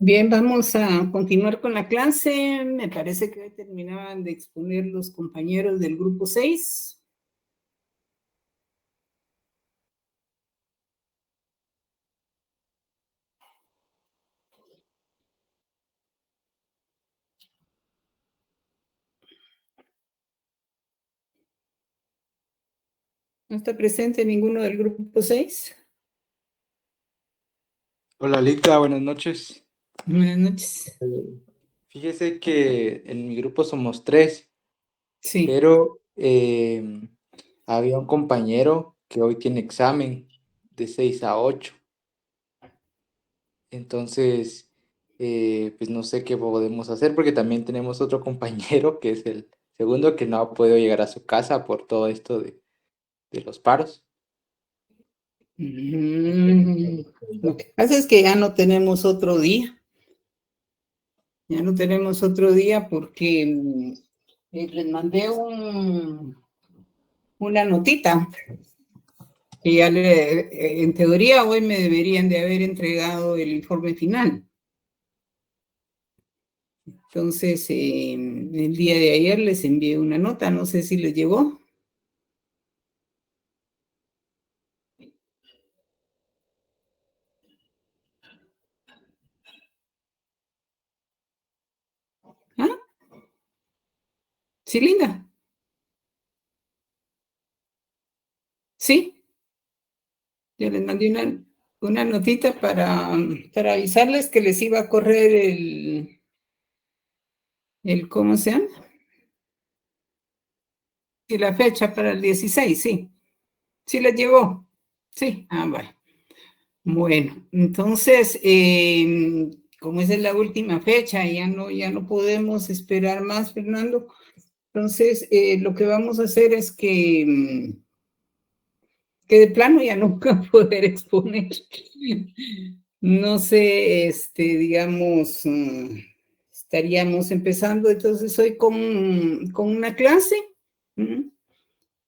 Bien, vamos a continuar con la clase. Me parece que terminaban de exponer los compañeros del grupo 6. ¿No está presente ninguno del grupo 6? Hola, Lita, buenas noches. Buenas noches. Fíjese que en mi grupo somos 3, Sí. pero había un compañero que hoy tiene examen de 6 a 8. Entonces, pues no sé qué podemos hacer porque también tenemos otro compañero que es el segundo que no ha podido llegar a su casa por todo esto de los paros. Lo que pasa es que ya no tenemos otro día. Ya no tenemos otro día porque les mandé una notita. Y ya en teoría hoy me deberían de haber entregado el informe final. Entonces, el día de ayer les envié una nota, no sé si les llegó. ¿Ah? ¿Sí, Linda? Sí, yo les mandé una notita para avisarles que les iba a correr ¿cómo se llama? Y la fecha para el 16, sí. ¿Sí les llegó? Sí, vale. Bueno, entonces, como esa es la última fecha, ya no podemos esperar más, Fernando. Entonces, lo que vamos a hacer es que de plano ya nunca poder exponer. No sé, digamos, estaríamos empezando entonces hoy con una clase.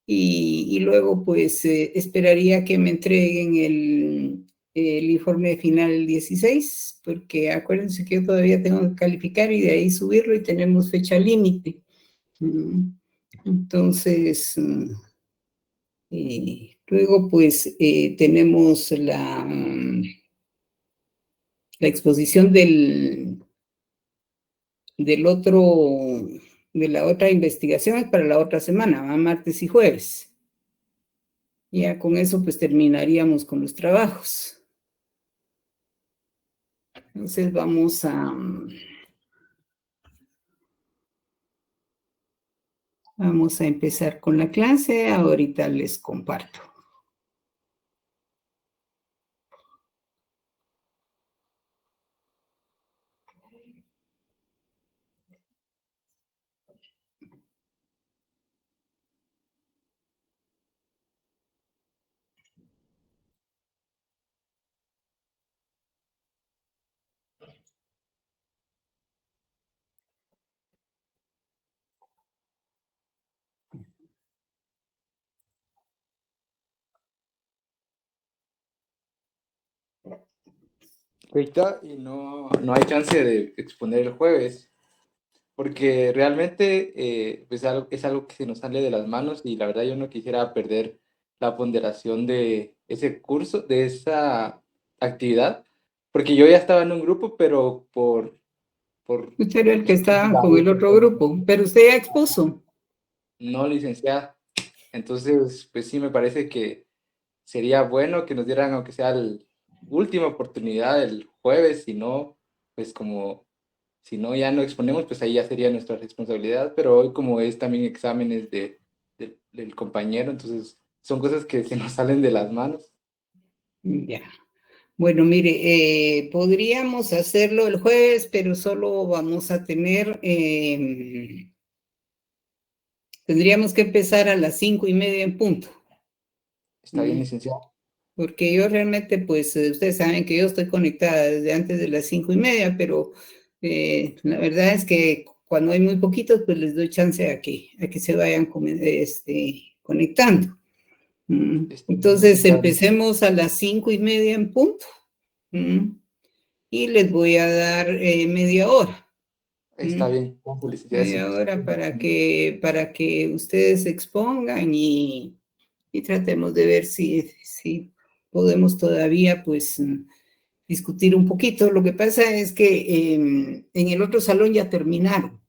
Y luego pues esperaría que me entreguen el informe final el 16, porque acuérdense que yo todavía tengo que calificar y de ahí subirlo y tenemos fecha límite. Entonces, luego pues tenemos la exposición de la otra investigación es para la otra semana, ¿va? Martes y jueves. Ya con eso pues terminaríamos con los trabajos. Entonces vamos a empezar con la clase. Ahorita les comparto. Ahorita y no hay chance de exponer el jueves, porque realmente pues es algo que se nos sale de las manos y la verdad yo no quisiera perder la ponderación de ese curso, de esa actividad, porque yo ya estaba en un grupo, pero por Usted era el que estaba con el la- otro grupo, pero usted ya expuso. no licenciada. Entonces, pues sí me parece que sería bueno que nos dieran, aunque sea la última oportunidad el jueves, si no, pues como si no ya no exponemos, pues ahí ya sería nuestra responsabilidad, pero hoy como es también exámenes del compañero, entonces son cosas que se nos salen de las manos. Ya. Bueno, mire, podríamos hacerlo el jueves, pero solo vamos a tener, tendríamos que empezar a las 5:30 en punto. Está bien, licenciado. Porque yo realmente, pues, ustedes saben que yo estoy conectada desde antes de las 5:30, pero la verdad es que cuando hay muy poquitos, pues les doy chance a que se vayan conectando. Está bien, Entonces, licenciado. empecemos a las 5:30 en punto. y les voy a dar media hora. Está bien, Media hora para que ustedes se expongan y tratemos de ver si podemos todavía, pues, discutir un poquito. Lo que pasa es que en el otro salón ya terminaron.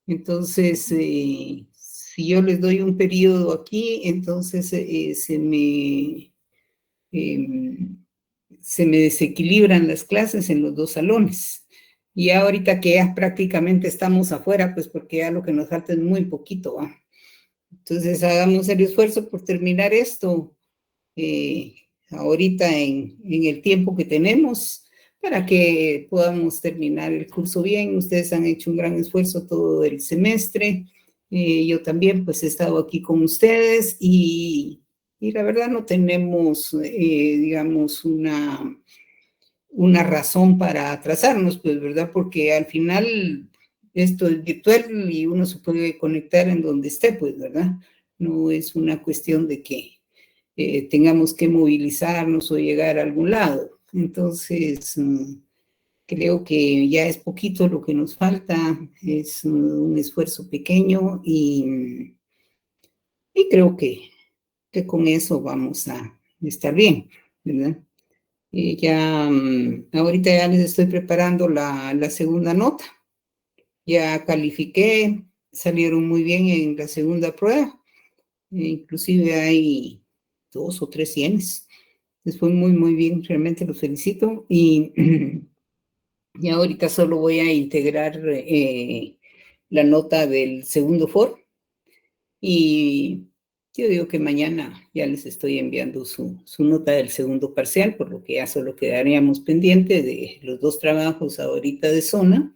Entonces, si yo les doy un periodo aquí, entonces se me desequilibran las clases en los dos salones. Y ahorita que ya prácticamente estamos afuera, pues porque ya lo que nos falta es muy poquito, ¿va? Entonces, hagamos el esfuerzo por terminar esto ahorita en el tiempo que tenemos para que podamos terminar el curso bien. Ustedes han hecho un gran esfuerzo todo el semestre. Yo también pues he estado aquí con ustedes y la verdad no tenemos, digamos, una razón para atrasarnos, pues, ¿verdad? Porque al final esto es virtual y uno se puede conectar en donde esté, pues, ¿verdad? No es una cuestión de que tengamos que movilizarnos o llegar a algún lado. Entonces, creo que ya es poquito lo que nos falta, es un esfuerzo pequeño y creo que con eso vamos a estar bien, ¿verdad? Ya, ahorita ya les estoy preparando la segunda nota. Ya califiqué, salieron muy bien en la segunda prueba. Inclusive hay 2 o 3 cienes. Les fue muy, muy bien, realmente los felicito. Y ahorita solo voy a integrar la nota del segundo foro. Y yo digo que mañana ya les estoy enviando su nota del segundo parcial, por lo que ya solo quedaríamos pendientes de los 2 trabajos ahorita de zona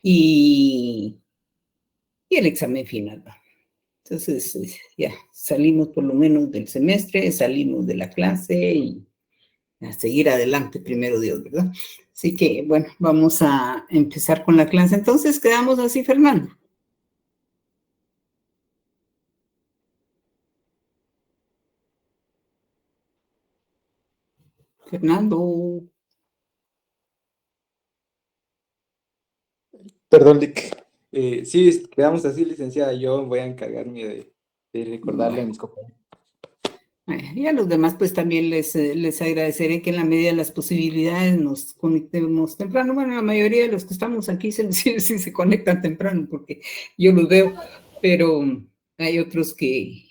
y el examen final. Entonces, ya salimos por lo menos del semestre, salimos de la clase y a seguir adelante, primero Dios, ¿verdad? Así que, bueno, vamos a empezar con la clase. Entonces, quedamos así, Fernando. Fernando. Perdón, Lick. Sí, quedamos así, licenciada. Yo voy a encargarme de recordarle a mis compañeros. Y a los demás, pues también les agradeceré que en la medida de las posibilidades nos conectemos temprano. Bueno, la mayoría de los que estamos aquí sí se conectan temprano porque yo los veo, pero hay otros que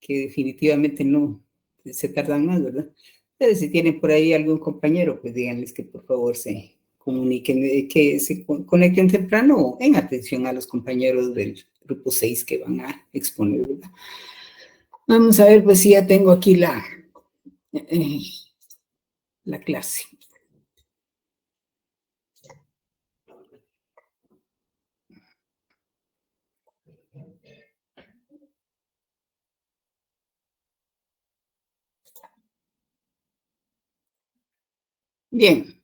definitivamente no se tardan más, ¿verdad? Entonces, si tienen por ahí algún compañero, pues díganles que por favor se comuniquen, que se conecten temprano en atención a los compañeros del grupo 6 que van a exponer, ¿verdad? Vamos a ver, pues si ya tengo aquí la clase. Bien,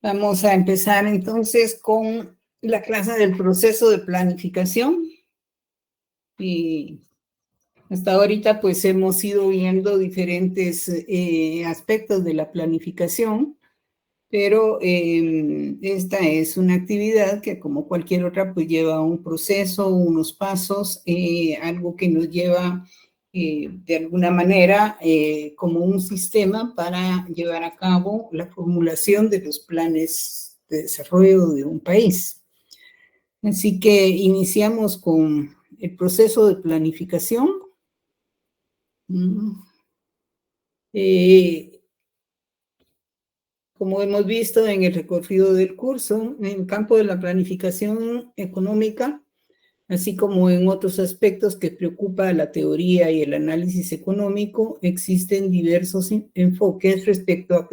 vamos a empezar entonces con la clase del proceso de planificación. Y hasta ahorita pues hemos ido viendo diferentes aspectos de la planificación, pero esta es una actividad que como cualquier otra pues lleva un proceso, unos pasos, algo que nos lleva de alguna manera como un sistema para llevar a cabo la formulación de los planes de desarrollo de un país. Así que iniciamos con el proceso de planificación. Como hemos visto en el recorrido del curso, en el campo de la planificación económica, así como en otros aspectos que preocupa la teoría y el análisis económico, existen diversos enfoques respecto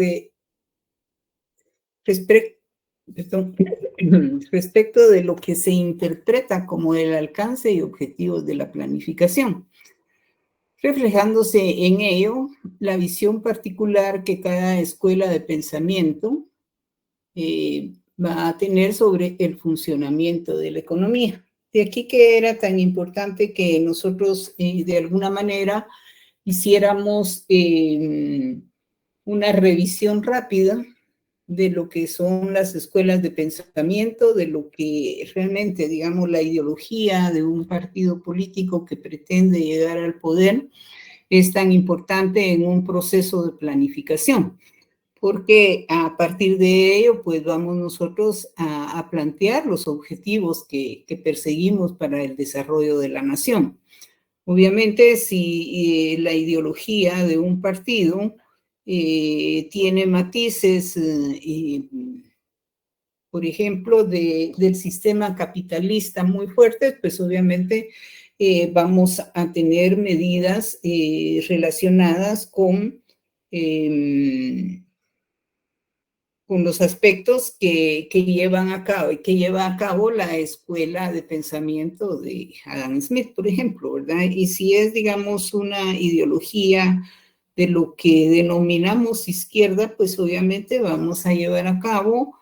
de lo que se interpreta como el alcance y objetivos de la planificación, reflejándose en ello la visión particular que cada escuela de pensamiento va a tener sobre el funcionamiento de la economía. De aquí que era tan importante que nosotros de alguna manera hiciéramos una revisión rápida de lo que son las escuelas de pensamiento, de lo que realmente, digamos, la ideología de un partido político que pretende llegar al poder es tan importante en un proceso de planificación, porque a partir de ello, pues vamos nosotros a plantear los objetivos que perseguimos para el desarrollo de la nación. Obviamente, si la ideología de un partido tiene matices, por ejemplo, del sistema capitalista muy fuertes, pues obviamente vamos a tener medidas relacionadas con los aspectos que lleva a cabo la escuela de pensamiento de Adam Smith, por ejemplo, ¿verdad? Y si es, digamos, una ideología de lo que denominamos izquierda, pues obviamente vamos a llevar a cabo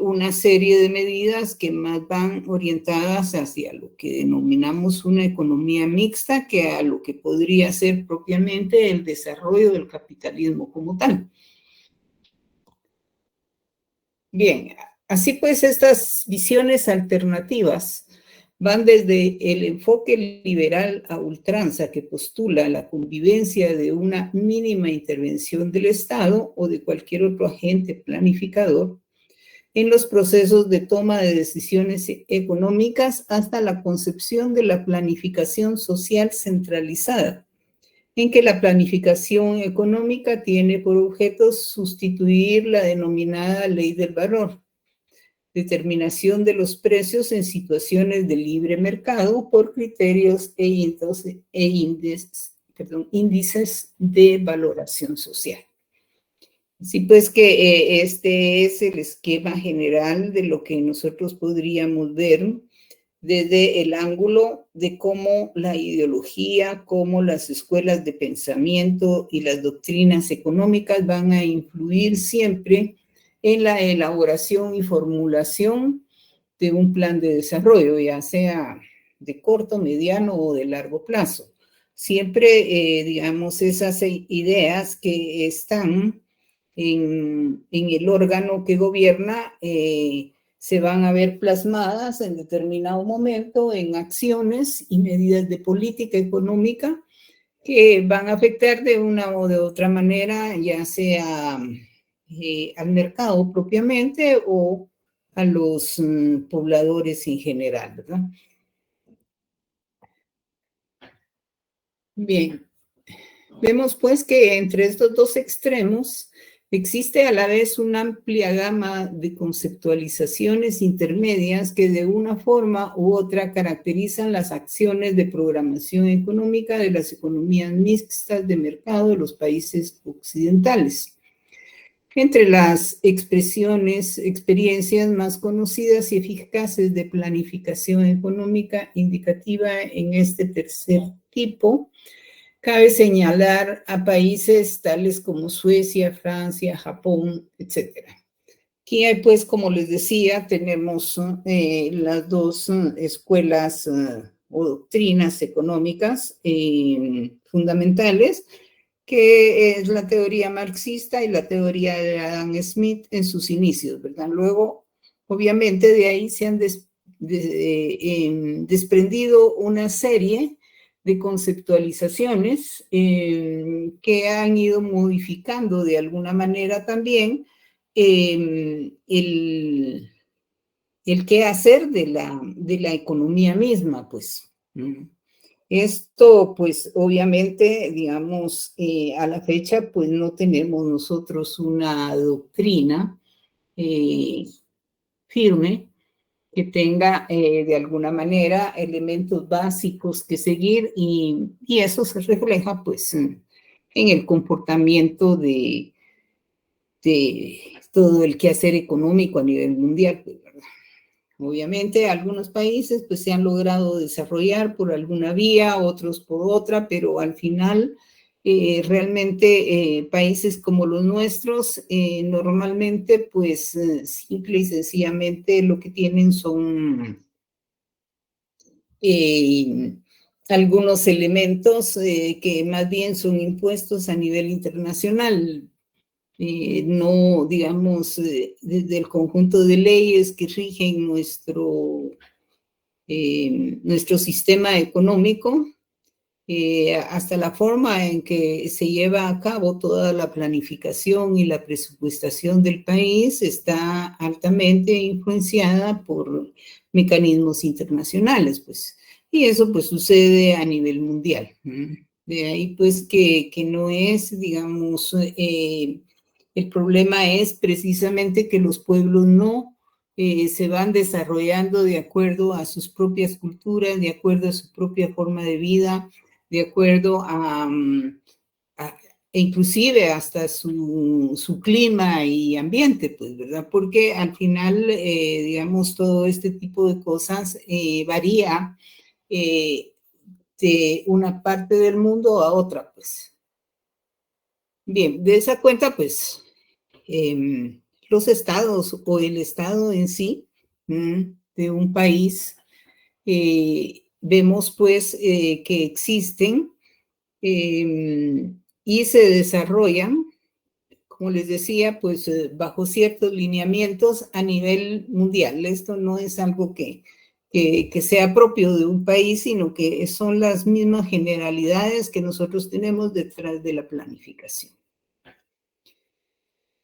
una serie de medidas que más van orientadas hacia lo que denominamos una economía mixta que a lo que podría ser propiamente el desarrollo del capitalismo como tal. Bien, así pues estas visiones alternativas van desde el enfoque liberal a ultranza que postula la convivencia de una mínima intervención del Estado o de cualquier otro agente planificador en los procesos de toma de decisiones económicas hasta la concepción de la planificación social centralizada, en que la planificación económica tiene por objeto sustituir la denominada ley del valor, determinación de los precios en situaciones de libre mercado por criterios índices de valoración social. Así pues que este es el esquema general de lo que nosotros podríamos ver desde el ángulo de cómo la ideología, cómo las escuelas de pensamiento y las doctrinas económicas van a influir siempre en la elaboración y formulación de un plan de desarrollo, ya sea de corto, mediano o de largo plazo. Siempre, digamos, esas ideas que están en el órgano que gobierna se van a ver plasmadas en determinado momento en acciones y medidas de política económica que van a afectar de una o de otra manera, ya sea al mercado propiamente o a los pobladores en general, ¿verdad? Bien, vemos pues que entre estos dos extremos existe a la vez una amplia gama de conceptualizaciones intermedias que de una forma u otra caracterizan las acciones de programación económica de las economías mixtas de mercado de los países occidentales. Entre las experiencias más conocidas y eficaces de planificación económica indicativa en este tercer tipo, cabe señalar a países tales como Suecia, Francia, Japón, etc. Aquí hay, pues, como les decía, tenemos las dos escuelas o doctrinas económicas fundamentales, que es la teoría marxista y la teoría de Adam Smith en sus inicios, ¿verdad? Luego, obviamente, de ahí se han desprendido una serie de conceptualizaciones que han ido modificando de alguna manera también el qué hacer de la economía misma, pues. Esto, pues, obviamente, digamos, a la fecha, pues, no tenemos nosotros una doctrina firme que tenga, de alguna manera, elementos básicos que seguir y eso se refleja, pues, en el comportamiento de todo el quehacer económico a nivel mundial, pues, ¿verdad? Obviamente, algunos países pues se han logrado desarrollar por alguna vía, otros por otra, pero al final realmente países como los nuestros normalmente pues simple y sencillamente lo que tienen son algunos elementos que más bien son impuestos a nivel internacional. no, digamos, desde el conjunto de leyes que rigen nuestro sistema económico, hasta la forma en que se lleva a cabo toda la planificación y la presupuestación del país está altamente influenciada por mecanismos internacionales, pues. Y eso pues sucede a nivel mundial. De ahí pues que no es, digamos, el problema es precisamente que los pueblos no se van desarrollando de acuerdo a sus propias culturas, de acuerdo a su propia forma de vida, de acuerdo e inclusive hasta su clima y ambiente, pues, ¿verdad? Porque al final, digamos, todo este tipo de cosas varía de una parte del mundo a otra, pues. Bien, de esa cuenta, pues, los estados o el estado en sí de un país, vemos pues que existen y se desarrollan, como les decía, pues bajo ciertos lineamientos a nivel mundial. Esto no es algo que sea propio de un país, sino que son las mismas generalidades que nosotros tenemos detrás de la planificación.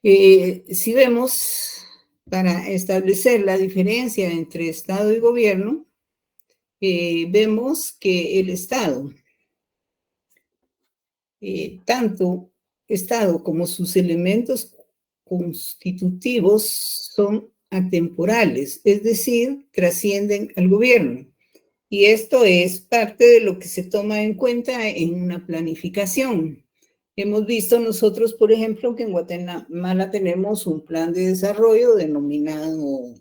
Si vemos, para establecer la diferencia entre Estado y gobierno, vemos que el Estado, tanto Estado como sus elementos constitutivos son atemporales, es decir, trascienden al gobierno. Y esto es parte de lo que se toma en cuenta en una planificación. Hemos visto nosotros, por ejemplo, que en Guatemala tenemos un plan de desarrollo denominado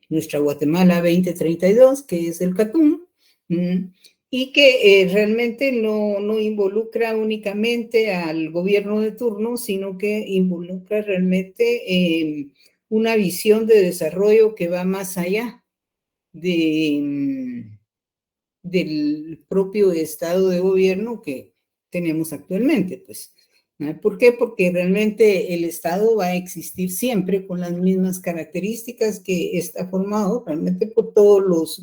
Nuestra Guatemala 2032, que es el CATUM, y que realmente no involucra únicamente al gobierno de turno, sino que involucra realmente una visión de desarrollo que va más allá del propio estado de gobierno que tenemos actualmente, pues. ¿Por qué? Porque realmente el Estado va a existir siempre con las mismas características que está formado realmente por todos los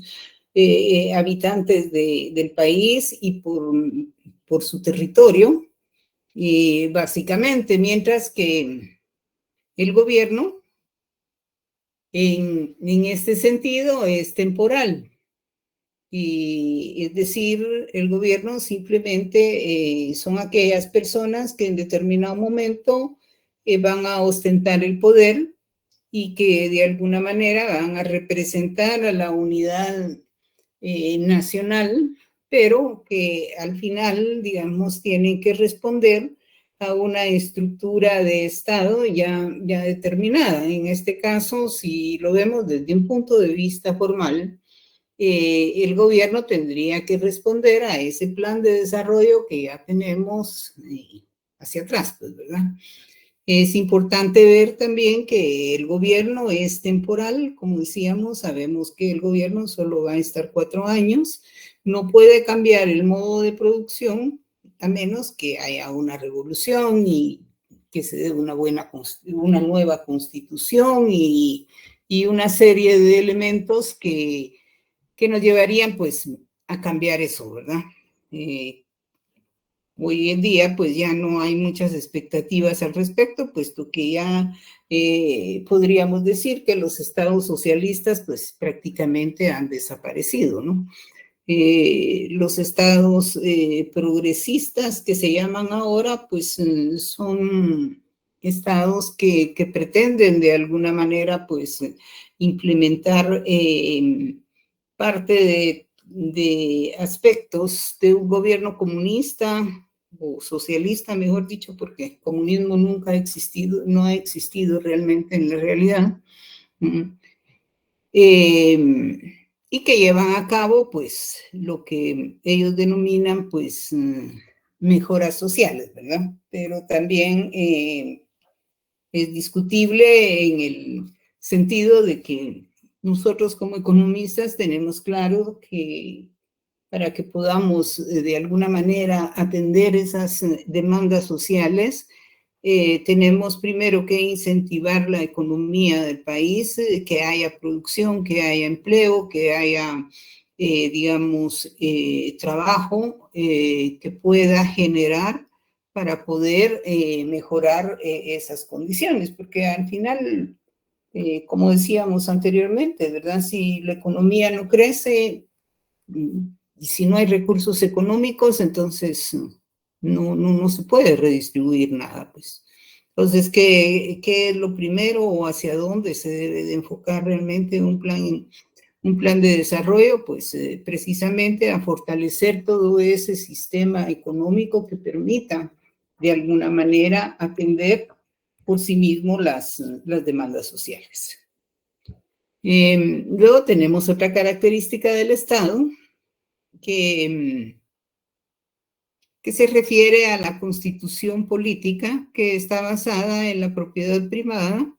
habitantes del país y por su territorio, y básicamente, mientras que el gobierno en este sentido es temporal. Y es decir, el gobierno simplemente son aquellas personas que en determinado momento van a ostentar el poder y que de alguna manera van a representar a la unidad nacional, pero que al final, digamos, tienen que responder a una estructura de Estado ya determinada. En este caso, si lo vemos desde un punto de vista formal, el gobierno tendría que responder a ese plan de desarrollo que ya tenemos hacia atrás, pues, ¿verdad? Es importante ver también que el gobierno es temporal, como decíamos, sabemos que el gobierno solo va a estar 4 años, no puede cambiar el modo de producción a menos que haya una revolución y que se dé una nueva constitución y una serie de elementos que nos llevarían pues a cambiar eso, ¿verdad? Hoy en día pues ya no hay muchas expectativas al respecto, puesto que ya podríamos decir que los estados socialistas pues prácticamente han desaparecido, ¿no? Los estados progresistas que se llaman ahora pues son estados que pretenden de alguna manera pues implementar parte de aspectos de un gobierno comunista o socialista, mejor dicho, porque el comunismo nunca ha existido, no ha existido realmente en la realidad, y que llevan a cabo, pues, lo que ellos denominan, pues, mejoras sociales, ¿verdad? Pero también es discutible en el sentido de que nosotros como economistas tenemos claro que para que podamos de alguna manera atender esas demandas sociales, tenemos primero que incentivar la economía del país, que haya producción, que haya empleo, que haya, digamos, trabajo que pueda generar para poder mejorar esas condiciones, porque al final, como decíamos anteriormente, ¿verdad? Si la economía no crece y si no hay recursos económicos, entonces no se puede redistribuir nada, pues. Entonces, ¿qué es lo primero o hacia dónde se debe de enfocar realmente un plan de desarrollo? Pues precisamente a fortalecer todo ese sistema económico que permita de alguna manera atender por sí mismo las demandas sociales. Luego tenemos otra característica del Estado que se refiere a la constitución política que está basada en la propiedad privada,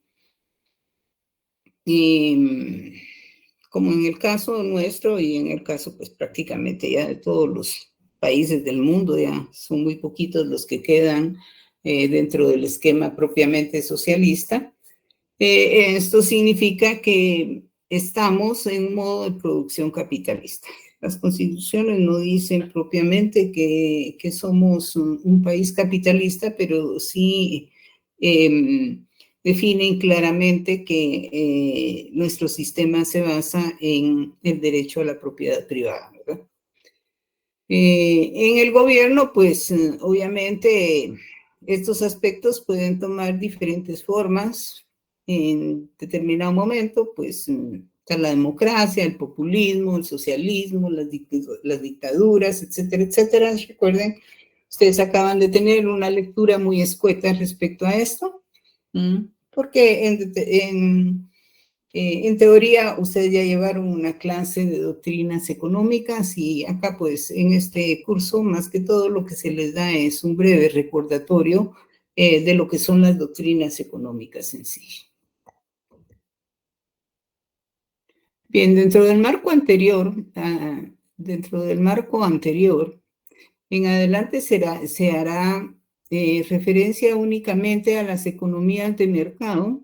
como en el caso nuestro y en el caso pues prácticamente ya de todos los países del mundo, ya son muy poquitos los que quedan dentro del esquema propiamente socialista. Esto significa que estamos en un modo de producción capitalista. Las constituciones no dicen propiamente que somos un país capitalista, pero sí definen claramente que nuestro sistema se basa en el derecho a la propiedad privada, ¿verdad? En el gobierno, pues obviamente estos aspectos pueden tomar diferentes formas. En determinado momento, pues está la democracia, el populismo, el socialismo, las dictaduras, etcétera, etcétera. Recuerden, ustedes acaban de tener una lectura muy escueta respecto a esto, porque en teoría, ustedes ya llevaron una clase de doctrinas económicas y acá, pues, en este curso, más que todo, lo que se les da es un breve recordatorio de lo que son las doctrinas económicas en sí. Bien, dentro del marco anterior, en adelante se hará referencia únicamente a las economías de mercado,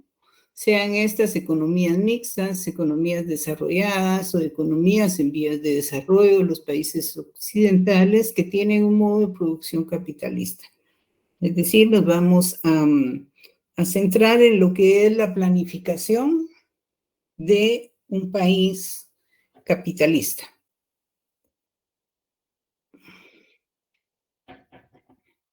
sean estas economías mixtas, economías desarrolladas o economías en vías de desarrollo, los países occidentales que tienen un modo de producción capitalista. Es decir, nos vamos a centrar en lo que es la planificación de un país capitalista.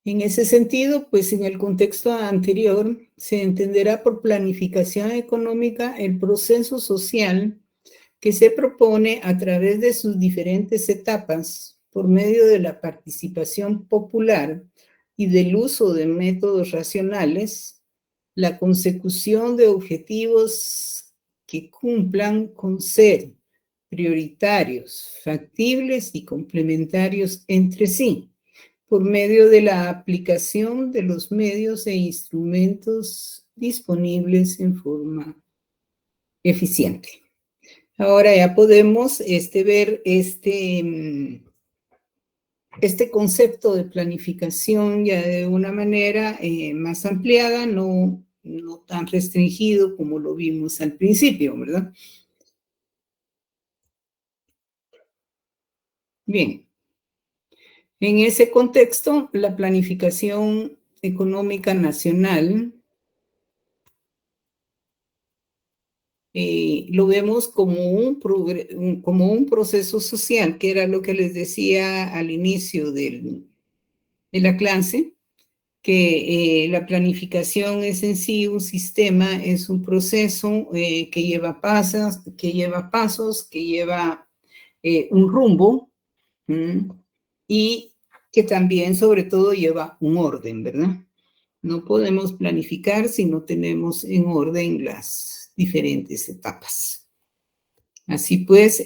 En ese sentido, pues en el contexto anterior, se entenderá por planificación económica el proceso social que se propone a través de sus diferentes etapas por medio de la participación popular y del uso de métodos racionales, la consecución de objetivos que cumplan con ser prioritarios, factibles y complementarios entre sí, por medio de la aplicación de los medios e instrumentos disponibles en forma eficiente. Ahora ya podemos ver este concepto de planificación ya de una manera más ampliada, no tan restringido como lo vimos al principio, ¿verdad? Bien. En ese contexto, la planificación económica nacional lo vemos como un proceso social, que era lo que les decía al inicio de la clase, que la planificación es en sí un sistema, es un proceso que lleva pasos, que lleva un rumbo, y que también, sobre todo, lleva un orden, ¿verdad? No podemos planificar si no tenemos en orden las diferentes etapas. Así pues,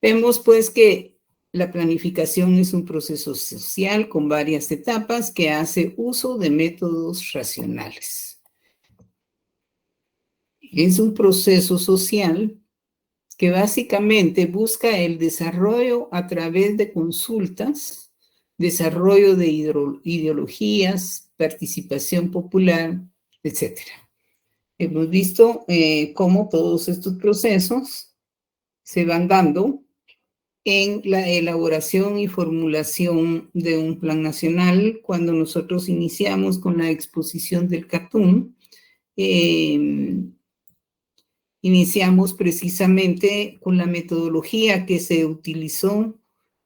vemos pues que la planificación es un proceso social con varias etapas que hace uso de métodos racionales. Es un proceso social que básicamente busca el desarrollo a través de consultas desarrollo de ideologías, participación popular, etc. Hemos visto cómo todos estos procesos se van dando en la elaboración y formulación de un plan nacional. Cuando nosotros iniciamos con la exposición del CATUM, iniciamos precisamente con la metodología que se utilizó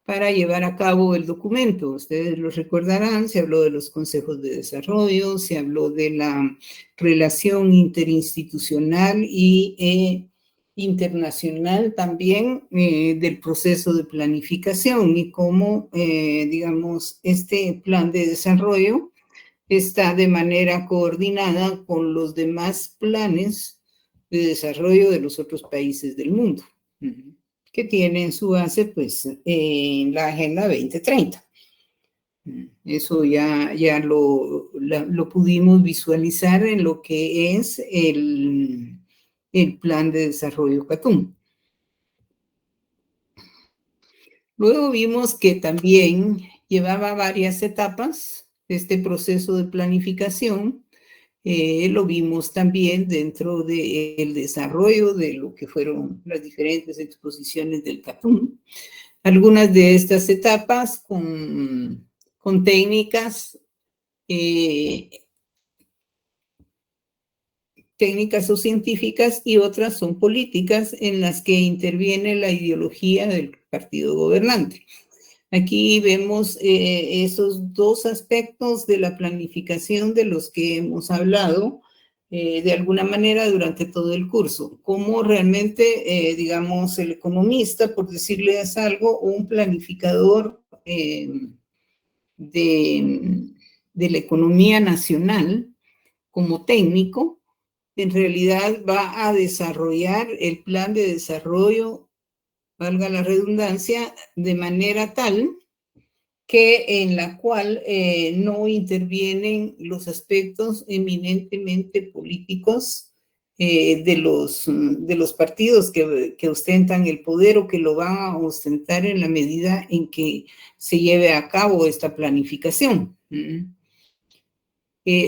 para llevar a cabo el documento. Ustedes lo recordarán, se habló de los consejos de desarrollo, se habló de la relación interinstitucional y internacional también del proceso de planificación y cómo, digamos, este plan de desarrollo está de manera coordinada con los demás planes de desarrollo de los otros países del mundo, que tienen su base, pues, en la Agenda 2030. Eso ya lo pudimos visualizar en lo que es el Plan de Desarrollo CATUM. Luego vimos que también llevaba varias etapas este proceso de planificación. Lo vimos también dentro del desarrollo de lo que fueron las diferentes exposiciones del CATUM. Algunas de estas etapas con técnicas o científicas y otras son políticas en las que interviene la ideología del partido gobernante. Aquí vemos esos dos aspectos de la planificación de los que hemos hablado de alguna manera durante todo el curso. Cómo realmente, digamos, el economista, por decirles algo, o un planificador de la economía nacional como técnico, en realidad va a desarrollar el plan de desarrollo, valga la redundancia, de manera tal que en la cual no intervienen los aspectos eminentemente políticos de los partidos que ostentan el poder o que lo van a ostentar en la medida en que se lleve a cabo esta planificación,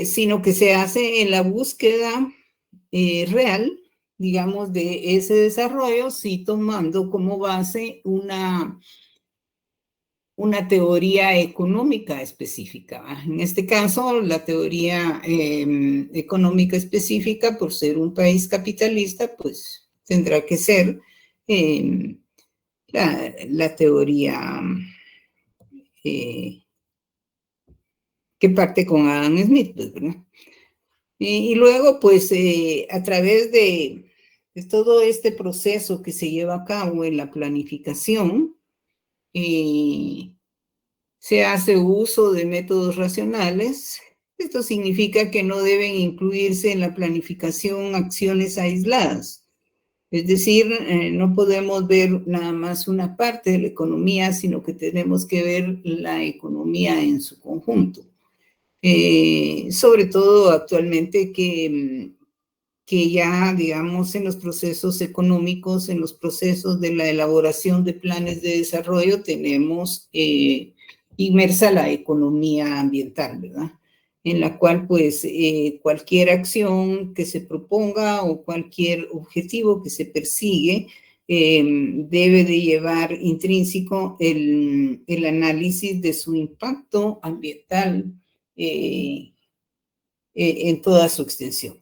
sino que se hace en la búsqueda real, digamos, de ese desarrollo, sí tomando como base una teoría económica específica. En este caso, la teoría económica específica, por ser un país capitalista, pues tendrá que ser la teoría que parte con Adam Smith, ¿verdad? Y luego, pues, a través de todo este proceso que se lleva a cabo en la planificación, se hace uso de métodos racionales. Esto significa que no deben incluirse en la planificación acciones aisladas. Es decir, no podemos ver nada más una parte de la economía, sino que tenemos que ver la economía en su conjunto. Sobre todo actualmente que ya, digamos, en los procesos económicos, en los procesos de la elaboración de planes de desarrollo, tenemos inmersa la economía ambiental, ¿verdad? En la cual, pues, cualquier acción que se proponga o cualquier objetivo que se persigue debe de llevar intrínseco el análisis de su impacto ambiental en toda su extensión.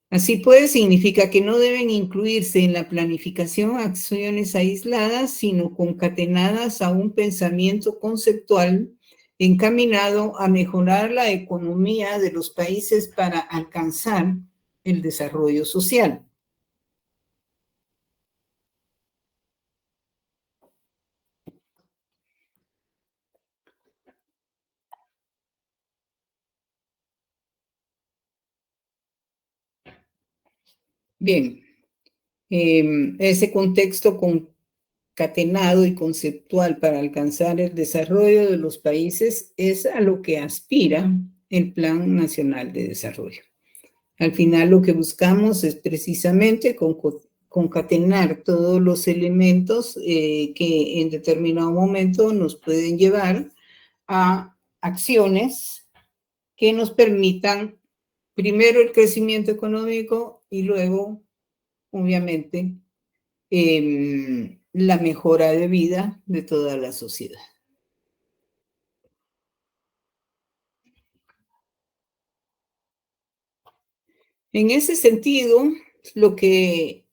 Así pues, significa que no deben incluirse en la planificación acciones aisladas, sino concatenadas a un pensamiento conceptual encaminado a mejorar la economía de los países para alcanzar el desarrollo social. Bien, ese contexto concatenado y conceptual para alcanzar el desarrollo de los países es a lo que aspira el Plan Nacional de Desarrollo. Al final lo que buscamos es precisamente concatenar todos los elementos que en determinado momento nos pueden llevar a acciones que nos permitan primero el crecimiento económico y luego, obviamente, la mejora de vida de toda la sociedad. En ese sentido, lo que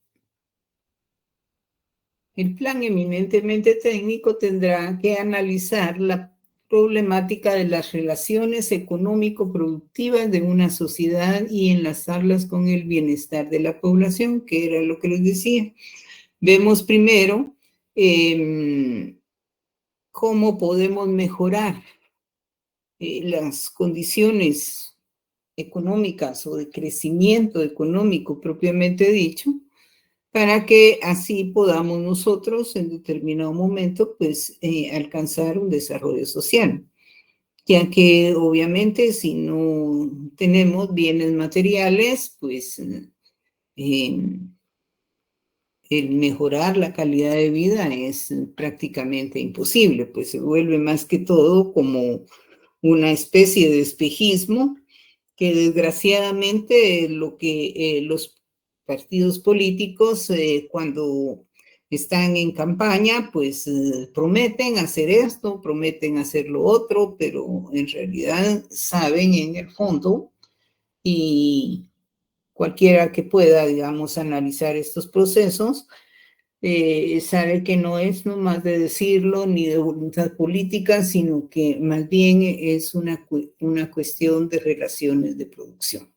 el plan eminentemente técnico tendrá que analizar la problemática de las relaciones económico-productivas de una sociedad y enlazarlas con el bienestar de la población, que era lo que les decía. Vemos primero cómo podemos mejorar las condiciones económicas o de crecimiento económico propiamente dicho, para que así podamos nosotros en determinado momento pues alcanzar un desarrollo social, ya que obviamente si no tenemos bienes materiales, pues el mejorar la calidad de vida es prácticamente imposible, pues se vuelve más que todo como una especie de espejismo que desgraciadamente lo que los partidos políticos cuando están en campaña pues prometen hacer esto, prometen hacer lo otro, pero en realidad saben en el fondo y cualquiera que pueda, digamos, analizar estos procesos, sabe que no es nomás de decirlo ni de voluntad política, sino que más bien es una cuestión de relaciones de producción.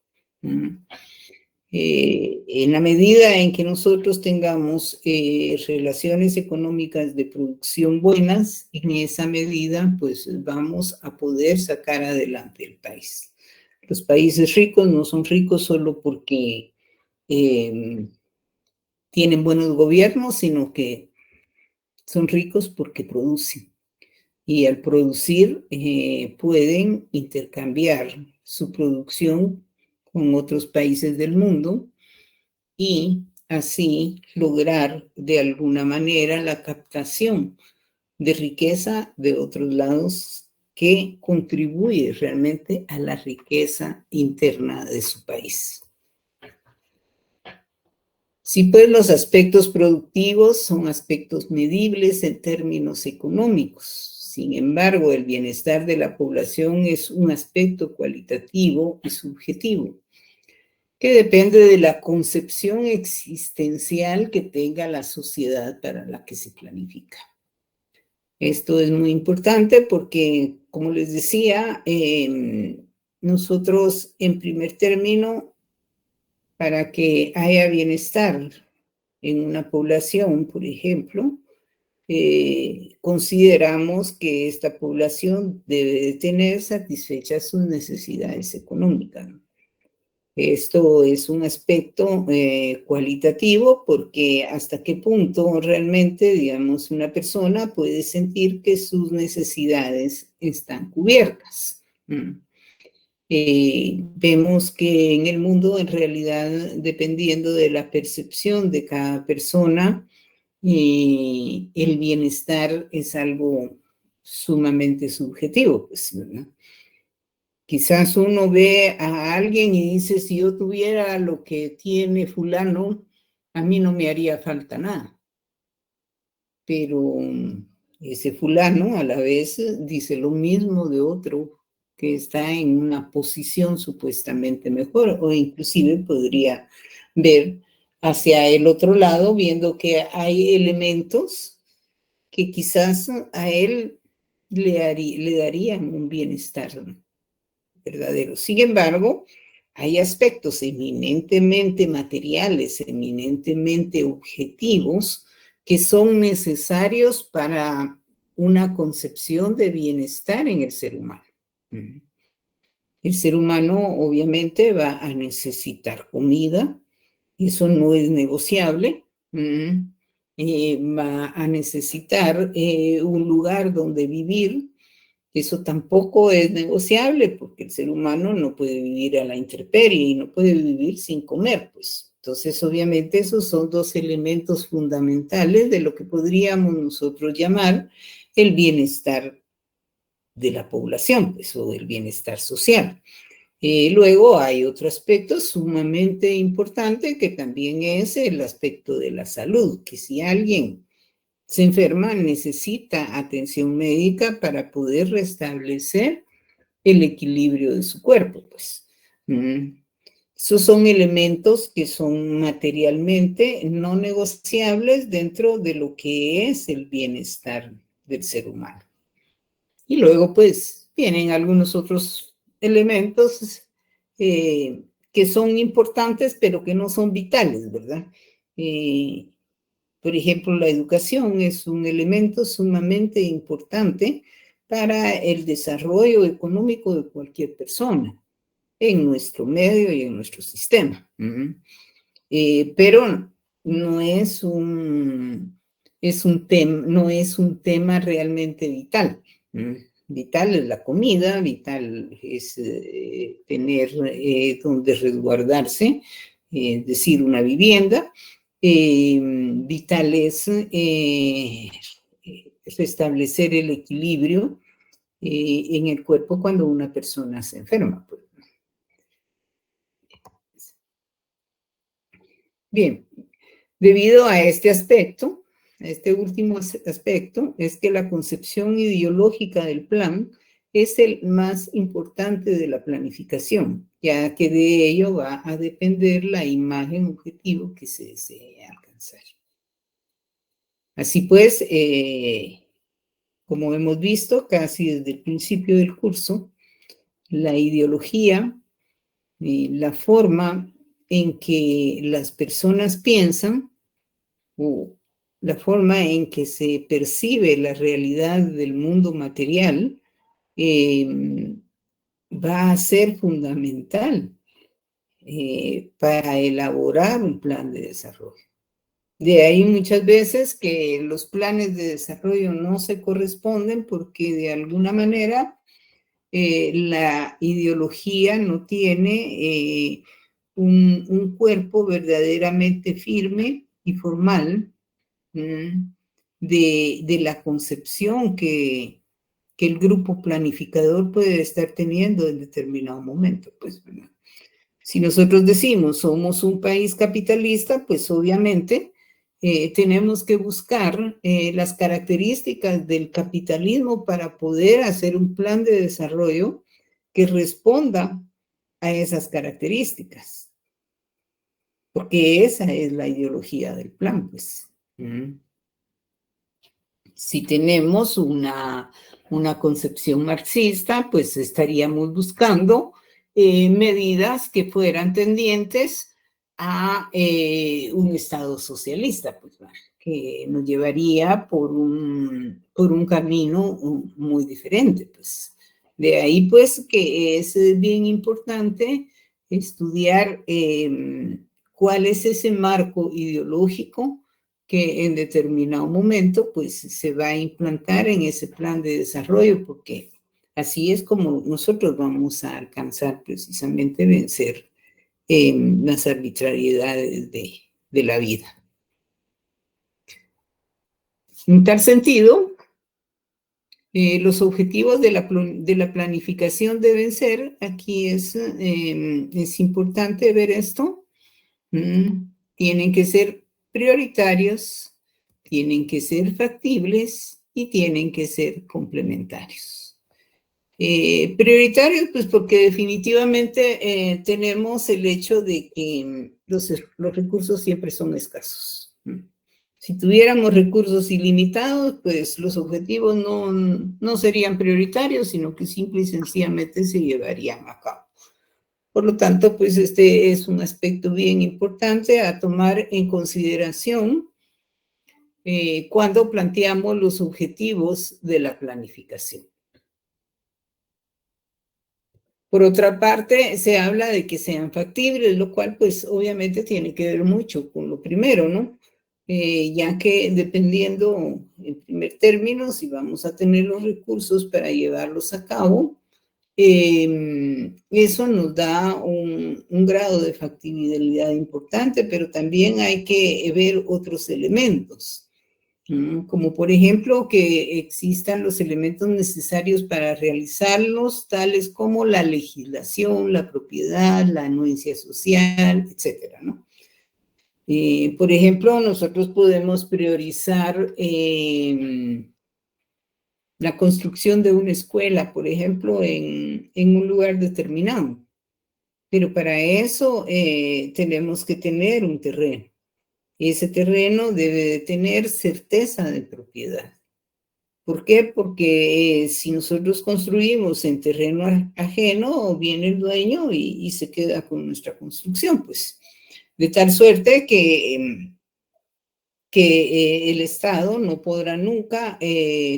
En la medida en que nosotros tengamos relaciones económicas de producción buenas, en esa medida pues vamos a poder sacar adelante el país. Los países ricos no son ricos solo porque tienen buenos gobiernos, sino que son ricos porque producen. Y al producir pueden intercambiar su producción con otros países del mundo y así lograr de alguna manera la captación de riqueza de otros lados que contribuye realmente a la riqueza interna de su país. Sí, pues los aspectos productivos son aspectos medibles en términos económicos. Sin embargo, el bienestar de la población es un aspecto cualitativo y subjetivo, que depende de la concepción existencial que tenga la sociedad para la que se planifica. Esto es muy importante porque, como les decía, nosotros en primer término, para que haya bienestar en una población, por ejemplo, consideramos que esta población debe de tener satisfechas sus necesidades económicas. Esto es un aspecto cualitativo porque hasta qué punto realmente, digamos, una persona puede sentir que sus necesidades están cubiertas. Vemos que en el mundo, en realidad, dependiendo de la percepción de cada persona, el bienestar es algo sumamente subjetivo, pues, ¿verdad? Quizás uno ve a alguien y dice, si yo tuviera lo que tiene fulano, a mí no me haría falta nada. Pero ese fulano a la vez dice lo mismo de otro que está en una posición supuestamente mejor, o inclusive podría ver hacia el otro lado, viendo que hay elementos que quizás a él le darían un bienestar verdadero. Sin embargo, hay aspectos eminentemente materiales, eminentemente objetivos, que son necesarios para una concepción de bienestar en el ser humano. El ser humano obviamente va a necesitar comida, eso no es negociable. Va a necesitar un lugar donde vivir, eso tampoco es negociable porque el ser humano no puede vivir a la intemperie y no puede vivir sin comer, pues. Entonces, obviamente, esos son dos elementos fundamentales de lo que podríamos nosotros llamar el bienestar de la población, pues, o el bienestar social. Luego hay otro aspecto sumamente importante que también es el aspecto de la salud, que si alguien se enferma necesita atención médica para poder restablecer el equilibrio de su cuerpo, pues. Esos son elementos que son materialmente no negociables dentro de lo que es el bienestar del ser humano. Y luego, pues, vienen algunos otros elementos que son importantes, pero que no son vitales, ¿verdad? Por ejemplo, la educación es un elemento sumamente importante para el desarrollo económico de cualquier persona en nuestro medio y en nuestro sistema. Pero no es no es un tema realmente vital. Vital es la comida, vital es tener donde resguardarse, es decir, una vivienda. Vital es restablecer el equilibrio en el cuerpo cuando una persona se enferma. Pues. Bien, debido a este aspecto, este último aspecto, es que la concepción ideológica del plan es el más importante de la planificación, ya que de ello va a depender la imagen objetivo que se desee alcanzar. Así pues, como hemos visto casi desde el principio del curso, la ideología, la forma en que las personas piensan o la forma en que se percibe la realidad del mundo material va a ser fundamental para elaborar un plan de desarrollo. De ahí muchas veces que los planes de desarrollo no se corresponden porque de alguna manera la ideología no tiene un cuerpo verdaderamente firme y formal de la concepción que el grupo planificador puede estar teniendo en determinado momento. Pues, si nosotros decimos somos un país capitalista, pues obviamente tenemos que buscar las características del capitalismo para poder hacer un plan de desarrollo que responda a esas características. Porque esa es la ideología del plan, pues. Si tenemos una concepción marxista, pues estaríamos buscando medidas que fueran tendientes a un Estado socialista, pues, que nos llevaría por un camino muy diferente. Pues. De ahí, pues, que es bien importante estudiar cuál es ese marco ideológico que en determinado momento pues se va a implantar en ese plan de desarrollo, porque así es como nosotros vamos a alcanzar precisamente vencer las arbitrariedades de la vida. En tal sentido, los objetivos de la planificación deben ser, aquí es importante ver esto, tienen que ser prioritarios, tienen que ser factibles y tienen que ser complementarios. Prioritarios, pues porque definitivamente tenemos el hecho de que los recursos siempre son escasos. Si tuviéramos recursos ilimitados, pues los objetivos no serían prioritarios, sino que simple y sencillamente se llevarían a cabo. Por lo tanto, pues este es un aspecto bien importante a tomar en consideración cuando planteamos los objetivos de la planificación. Por otra parte, se habla de que sean factibles, lo cual pues obviamente tiene que ver mucho con lo primero, ¿no? Ya que dependiendo, en primer término, si vamos a tener los recursos para llevarlos a cabo, Eso nos da un grado de factibilidad importante, pero también hay que ver otros elementos, como por ejemplo que existan los elementos necesarios para realizarlos, tales como la legislación, la propiedad, la anuencia social, etcétera, ¿no? Por ejemplo, nosotros podemos priorizar la construcción de una escuela, por ejemplo, en un lugar determinado. Pero para eso tenemos que tener un terreno. Ese terreno debe de tener certeza de propiedad. ¿Por qué? Porque si nosotros construimos en terreno ajeno, viene el dueño y se queda con nuestra construcción, pues. De tal suerte que el Estado no podrá nunca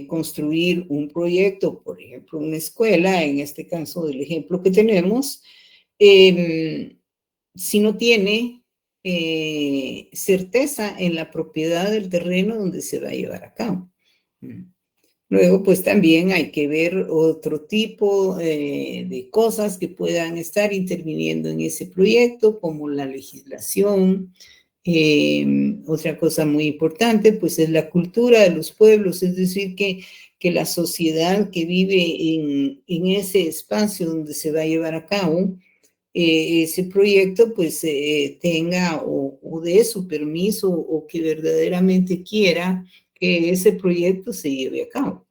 construir un proyecto, por ejemplo, una escuela, en este caso del ejemplo que tenemos, si no tiene certeza en la propiedad del terreno donde se va a llevar a cabo. Luego, pues también hay que ver otro tipo de cosas que puedan estar interviniendo en ese proyecto, como la legislación. Otra cosa muy importante, pues es la cultura de los pueblos, es decir, que la sociedad que vive en ese espacio donde se va a llevar a cabo ese proyecto, pues tenga o dé su permiso o que verdaderamente quiera que ese proyecto se lleve a cabo.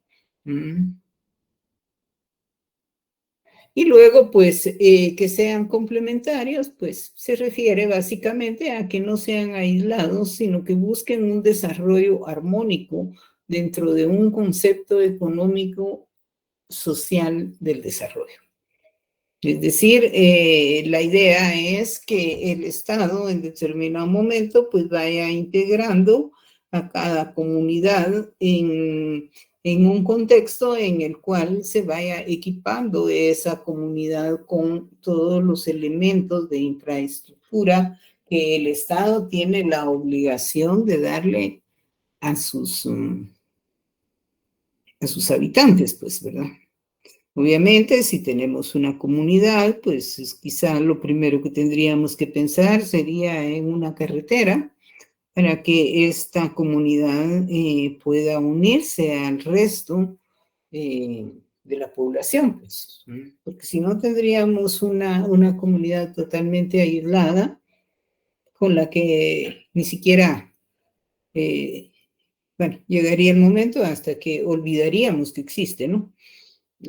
Y luego, pues, que sean complementarios, pues se refiere básicamente a que no sean aislados, sino que busquen un desarrollo armónico dentro de un concepto económico social del desarrollo. Es decir, la idea es que el Estado en determinado momento pues vaya integrando a cada comunidad en un contexto en el cual se vaya equipando esa comunidad con todos los elementos de infraestructura que el Estado tiene la obligación de darle a sus habitantes, pues, ¿verdad? Obviamente, si tenemos una comunidad, pues quizá lo primero que tendríamos que pensar sería en una carretera para que esta comunidad pueda unirse al resto de la población, pues, porque si no tendríamos una comunidad totalmente aislada con la que ni siquiera, bueno, llegaría el momento hasta que olvidaríamos que existe, ¿no?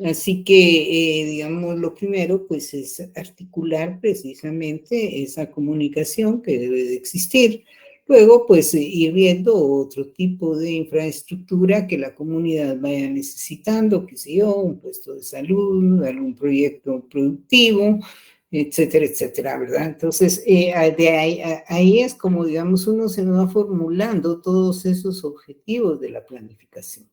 Así que, digamos, lo primero, pues, es articular precisamente esa comunicación que debe de existir. Luego, pues, ir viendo otro tipo de infraestructura que la comunidad vaya necesitando, qué sé yo, un puesto de salud, algún proyecto productivo, etcétera, etcétera, ¿verdad? Entonces, ahí es como, digamos, uno se va formulando todos esos objetivos de la planificación.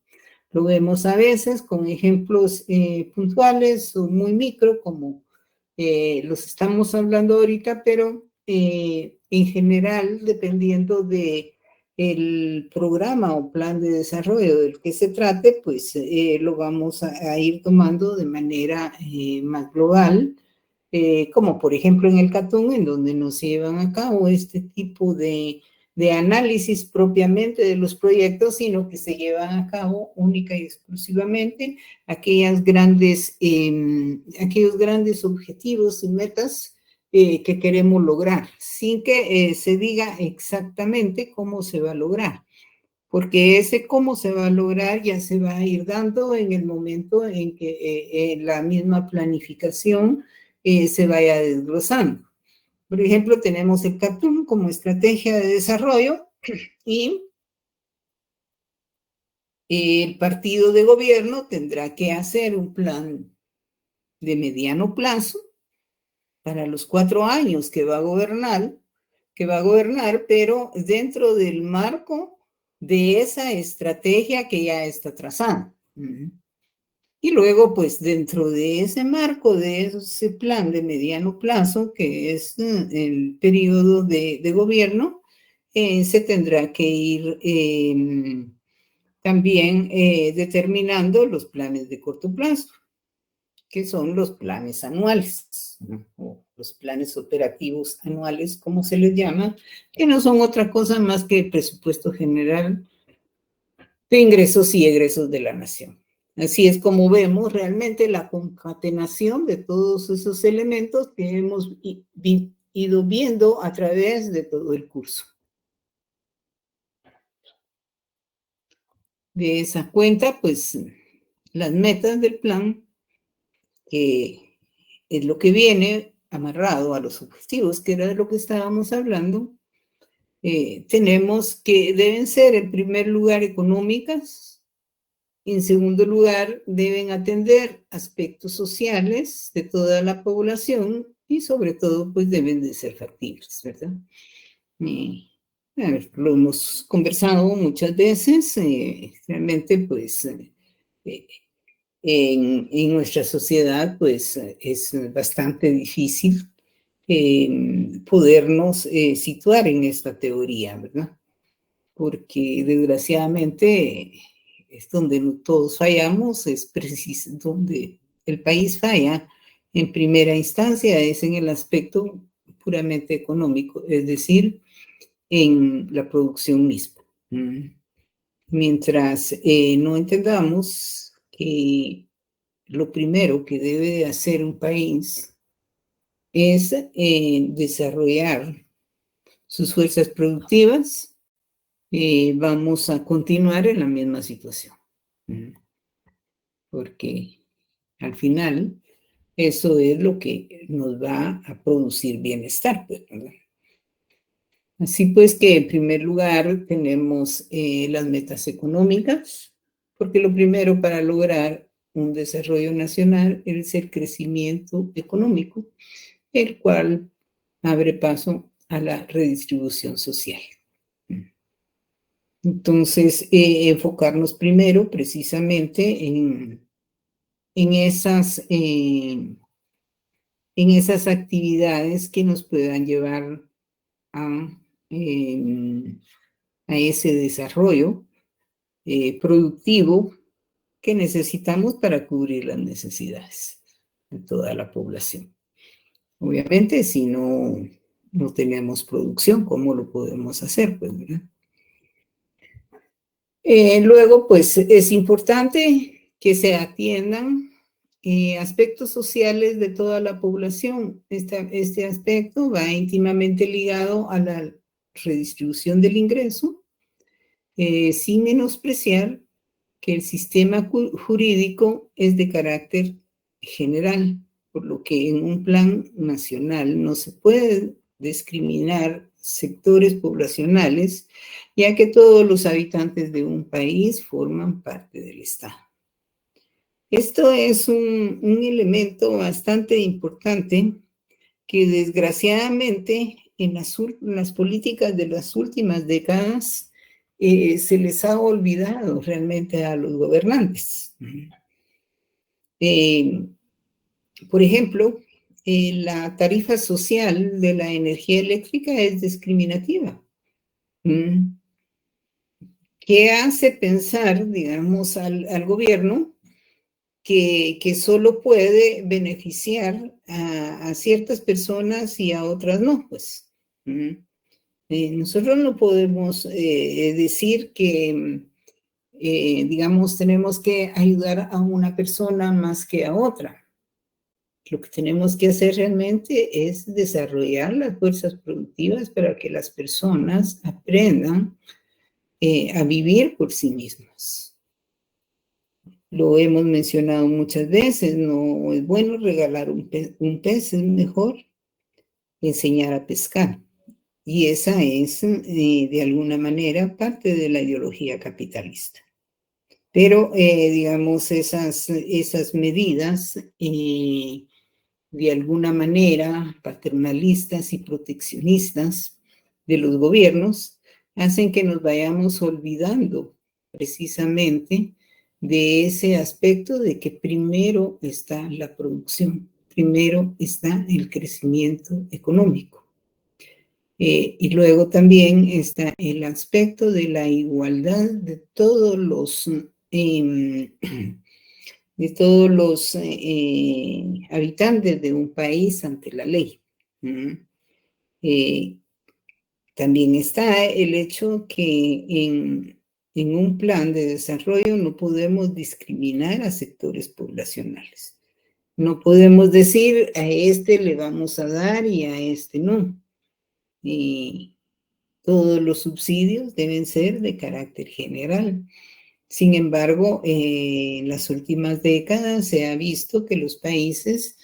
Lo vemos a veces con ejemplos puntuales o muy micro, como los estamos hablando ahorita, pero en general, dependiendo de el programa o plan de desarrollo del que se trate, pues lo vamos a ir tomando de manera más global, como por ejemplo en el Catún, en donde nos llevan a cabo este tipo de análisis propiamente de los proyectos, sino que se llevan a cabo única y exclusivamente aquellos grandes objetivos y metas que queremos lograr, sin que se diga exactamente cómo se va a lograr, porque ese cómo se va a lograr ya se va a ir dando en el momento en que la misma planificación se vaya desglosando. Por ejemplo, tenemos el CATUM como estrategia de desarrollo y el partido de gobierno tendrá que hacer un plan de mediano plazo para los 4 años que va a gobernar, pero dentro del marco de esa estrategia que ya está trazada. Y luego, pues dentro de ese marco, de ese plan de mediano plazo, que es el periodo de gobierno, se tendrá que ir también determinando los planes de corto plazo. que son los planes anuales, ¿no? O los planes operativos anuales, como se les llama, que no son otra cosa más que el presupuesto general de ingresos y egresos de la nación. Así es como vemos realmente la concatenación de todos esos elementos que hemos ido viendo a través de todo el curso. De esa cuenta, pues, las metas del plan, que es lo que viene amarrado a los objetivos, que era de lo que estábamos hablando, tenemos que deben ser, en primer lugar, económicas. En segundo lugar, deben atender aspectos sociales de toda la población y sobre todo, pues deben de ser factibles, ¿verdad? A ver, lo hemos conversado muchas veces, realmente, pues, en nuestra sociedad, pues, es bastante difícil podernos situar en esta teoría, ¿verdad? Porque desgraciadamente es donde todos fallamos, es preciso donde el país falla en primera instancia, es en el aspecto puramente económico, es decir, en la producción misma. Mientras no entendamos que lo primero que debe hacer un país es desarrollar sus fuerzas productivas, vamos a continuar en la misma situación. Porque al final eso es lo que nos va a producir bienestar, pues, ¿verdad? Así pues que en primer lugar tenemos las metas económicas, porque lo primero para lograr un desarrollo nacional es el crecimiento económico, el cual abre paso a la redistribución social. Entonces, enfocarnos primero precisamente en esas actividades que nos puedan llevar a, a ese desarrollo productivo que necesitamos para cubrir las necesidades de toda la población. Obviamente, si no tenemos producción, ¿cómo lo podemos hacer? Pues, ¿verdad? Luego, pues, es importante que se atiendan aspectos sociales de toda la población. Este aspecto va íntimamente ligado a la redistribución del ingreso, sin menospreciar que el sistema jurídico es de carácter general, por lo que en un plan nacional no se puede discriminar sectores poblacionales, ya que todos los habitantes de un país forman parte del Estado. Esto es un elemento bastante importante que desgraciadamente en las políticas de las últimas décadas se les ha olvidado realmente a los gobernantes. Por ejemplo, la tarifa social de la energía eléctrica es discriminativa. ¿Qué hace pensar, digamos, al gobierno que solo puede beneficiar a ciertas personas y a otras no? Pues nosotros no podemos decir que, digamos, tenemos que ayudar a una persona más que a otra. Lo que tenemos que hacer realmente es desarrollar las fuerzas productivas para que las personas aprendan a vivir por sí mismas. Lo hemos mencionado muchas veces, no es bueno regalar un pez, es mejor enseñar a pescar. Y esa es, de alguna manera, parte de la ideología capitalista. Pero, digamos, esas medidas, de alguna manera, paternalistas y proteccionistas de los gobiernos, hacen que nos vayamos olvidando precisamente de ese aspecto de que primero está la producción, primero está el crecimiento económico. Y luego también está el aspecto de la igualdad de todos los de todos los habitantes de un país ante la ley. También está el hecho que en un plan de desarrollo no podemos discriminar a sectores poblacionales. No podemos decir a este le vamos a dar y a este no. Todos los subsidios deben ser de carácter general. Sin embargo, en las últimas décadas se ha visto que los países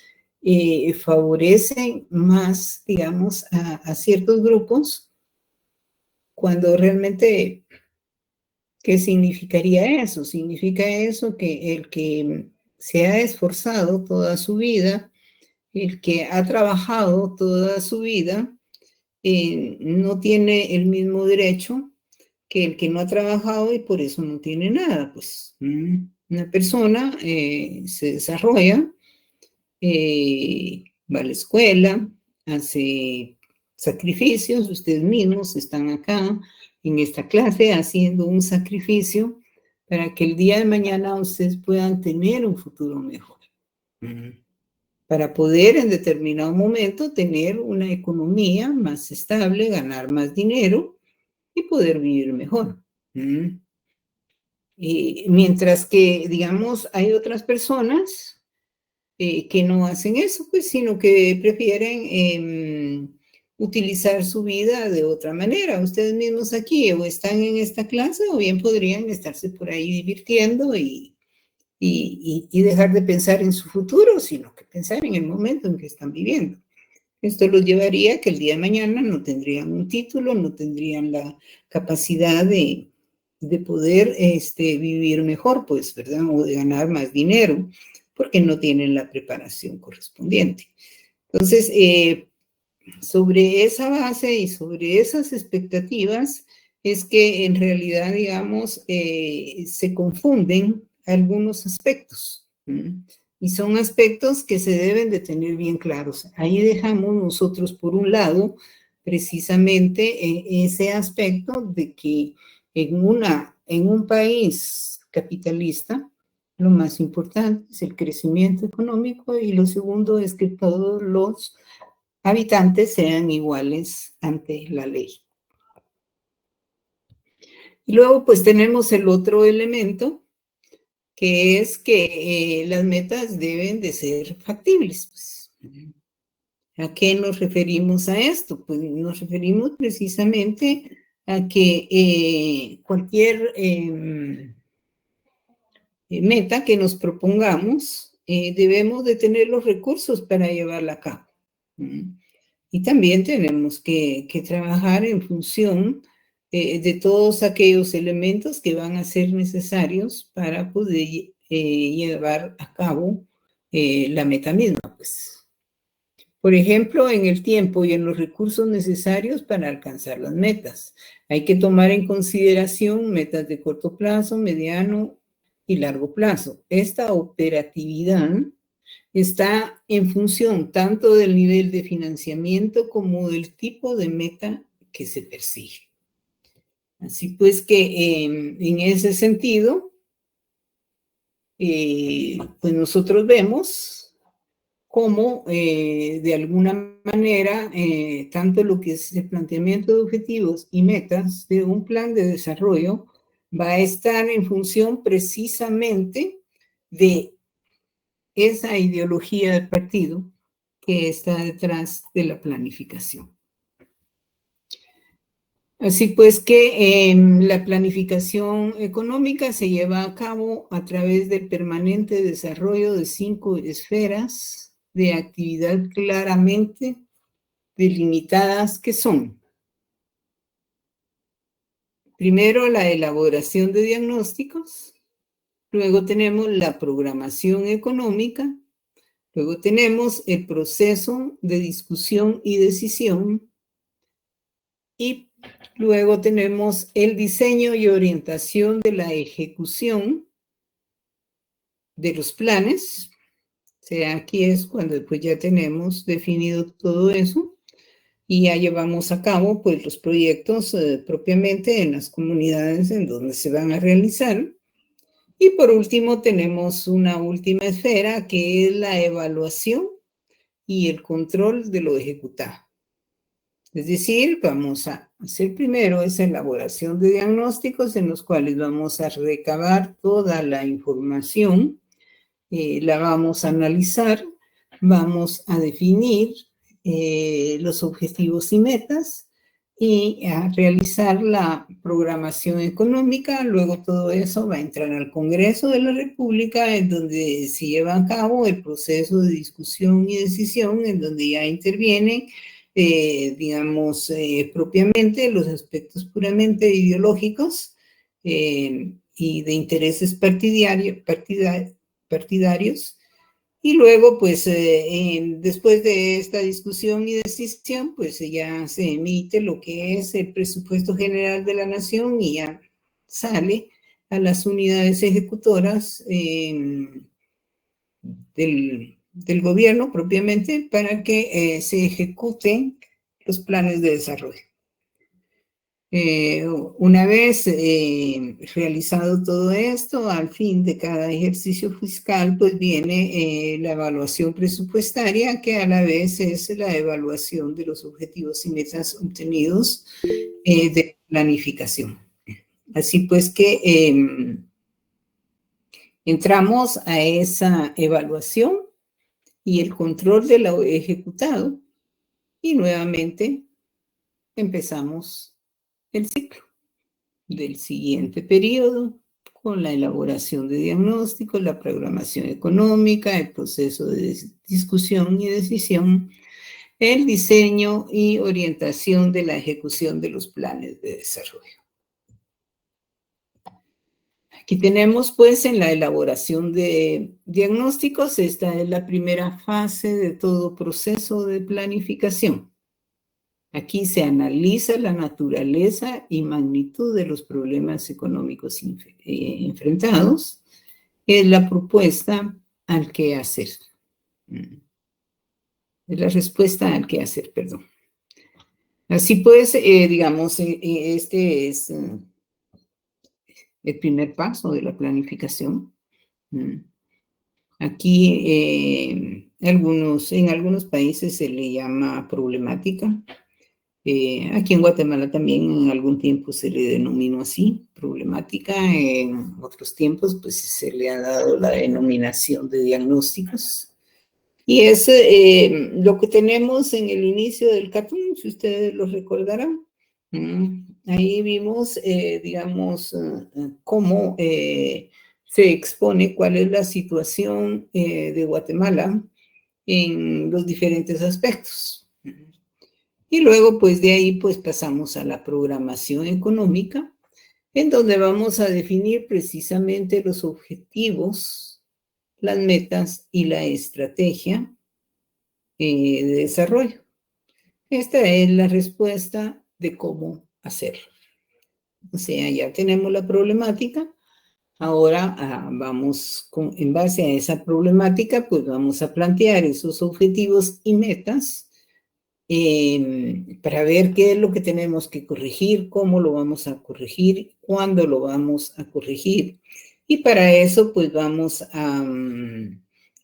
favorecen más, digamos, a ciertos grupos, cuando realmente, ¿qué significaría eso? Significa eso que el que se ha esforzado toda su vida, el que ha trabajado toda su vida, no tiene el mismo derecho que el que no ha trabajado y por eso no tiene nada. Pues una persona se desarrolla, va a la escuela, hace sacrificios, ustedes mismos están acá en esta clase haciendo un sacrificio para que el día de mañana ustedes puedan tener un futuro mejor. Para poder en determinado momento tener una economía más estable, ganar más dinero y poder vivir mejor. Mientras que, digamos, hay otras personas que no hacen eso, pues, sino que prefieren utilizar su vida de otra manera. Ustedes mismos aquí o están en esta clase o bien podrían estarse por ahí divirtiendo y dejar de pensar en su futuro, sino que pensar en el momento en que están viviendo. Esto los llevaría a que el día de mañana no tendrían un título, no tendrían la capacidad de poder vivir mejor, pues, ¿verdad? O de ganar más dinero, porque no tienen la preparación correspondiente. Entonces, sobre esa base y sobre esas expectativas es que en realidad, digamos, se confunden algunos aspectos. Y son aspectos que se deben de tener bien claros. Ahí dejamos nosotros, por un lado, precisamente ese aspecto de que en un país capitalista, lo más importante es el crecimiento económico y lo segundo es que todos los habitantes sean iguales ante la ley. Y luego, pues tenemos el otro elemento, que es que las metas deben de ser factibles. Pues. ¿A qué nos referimos a esto? Pues nos referimos precisamente a que cualquier meta que nos propongamos, debemos de tener los recursos para llevarla a cabo. Y también tenemos que trabajar en función de todos aquellos elementos que van a ser necesarios para poder llevar a cabo la meta misma, pues. Por ejemplo, en el tiempo y en los recursos necesarios para alcanzar las metas. Hay que tomar en consideración metas de corto plazo, mediano y largo plazo. Esta operatividad está en función tanto del nivel de financiamiento como del tipo de meta que se persigue. Así pues que en ese sentido, pues nosotros vemos cómo de alguna manera tanto lo que es el planteamiento de objetivos y metas de un plan de desarrollo va a estar en función precisamente de esa ideología del partido que está detrás de la planificación. Así pues que la planificación económica se lleva a cabo a través del permanente desarrollo de 5 esferas de actividad claramente delimitadas que son: primero, la elaboración de diagnósticos, luego tenemos la programación económica, luego tenemos el proceso de discusión y decisión y luego tenemos el diseño y orientación de la ejecución de los planes. O sea, aquí es cuando pues ya tenemos definido todo eso y ya llevamos a cabo pues los proyectos propiamente en las comunidades en donde se van a realizar. Y por último tenemos una última esfera que es la evaluación y el control de lo ejecutado. Es decir, vamos a hacer primero esa elaboración de diagnósticos en los cuales vamos a recabar toda la información, la vamos a analizar, vamos a definir los objetivos y metas y a realizar la programación económica. Luego todo eso va a entrar al Congreso de la República, en donde se lleva a cabo el proceso de discusión y decisión, en donde ya intervienen, digamos, propiamente los aspectos puramente ideológicos y de intereses partidarios. Y luego, pues, después de esta discusión y decisión, pues ya se emite lo que es el presupuesto general de la nación y ya sale a las unidades ejecutoras del gobierno propiamente para que se ejecuten los planes de desarrollo. Una vez realizado todo esto, al fin de cada ejercicio fiscal, pues viene la evaluación presupuestaria, que a la vez es la evaluación de los objetivos y metas obtenidos de planificación. Así pues que entramos a esa evaluación y el control de lo ejecutado y nuevamente empezamos el ciclo del siguiente periodo con la elaboración de diagnósticos, la programación económica, el proceso de discusión y decisión, el diseño y orientación de la ejecución de los planes de desarrollo. Aquí tenemos pues en la elaboración de diagnósticos, esta es la primera fase de todo proceso de planificación. Aquí se analiza la naturaleza y magnitud de los problemas económicos enfrentados. Es la propuesta al qué hacer. Es la respuesta al qué hacer, perdón. Así pues, digamos, este es el primer paso de la planificación. Aquí en algunos países se le llama problemática. Aquí en Guatemala también en algún tiempo se le denominó así, problemática. En otros tiempos pues se le ha dado la denominación de diagnósticos. Y es lo que tenemos en el inicio del cartoon, si ustedes lo recordarán. Ahí vimos, digamos, cómo se expone cuál es la situación de Guatemala en los diferentes aspectos. Y luego, pues de ahí, pues pasamos a la programación económica, en donde vamos a definir precisamente los objetivos, las metas y la estrategia de desarrollo. Esta es la respuesta de cómo hacerlo. O sea, ya tenemos la problemática. Ahora vamos, en base a esa problemática, pues vamos a plantear esos objetivos y metas para ver qué es lo que tenemos que corregir, cómo lo vamos a corregir, cuándo lo vamos a corregir. Y para eso, pues vamos a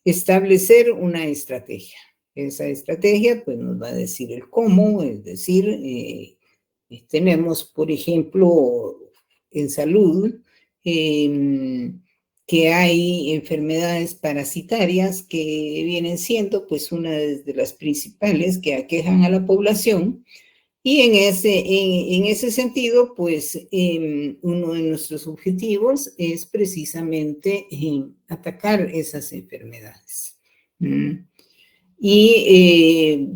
establecer una estrategia. Esa estrategia, pues nos va a decir el cómo, es decir, tenemos, por ejemplo, en salud, que hay enfermedades parasitarias que vienen siendo pues una de las principales que aquejan a la población, y en ese sentido pues uno de nuestros objetivos es precisamente atacar esas enfermedades. Y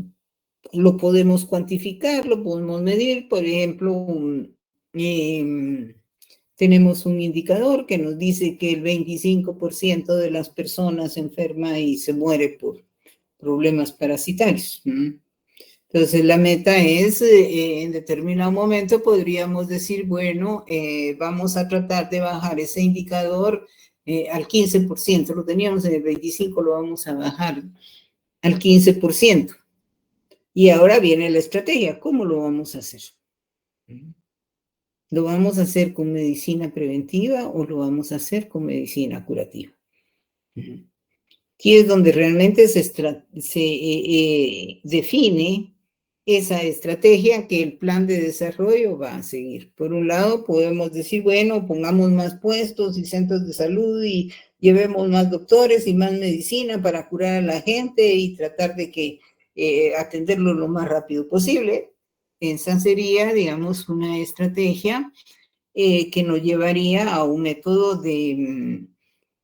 lo podemos cuantificar, lo podemos medir, por ejemplo, tenemos un indicador que nos dice que el 25% de las personas enferma y se muere por problemas parasitarios. Entonces, la meta es, en determinado momento podríamos decir, bueno, vamos a tratar de bajar ese indicador al 15%. Lo teníamos en el 25%, lo vamos a bajar al 15%. Y ahora viene la estrategia, ¿cómo lo vamos a hacer? ¿Lo vamos a hacer con medicina preventiva o lo vamos a hacer con medicina curativa? Aquí es donde realmente se define esa estrategia que el plan de desarrollo va a seguir. Por un lado, podemos decir, bueno, pongamos más puestos y centros de salud y llevemos más doctores y más medicina para curar a la gente y tratar de que atenderlo lo más rápido posible. Esa sería, digamos, una estrategia que nos llevaría a un método de,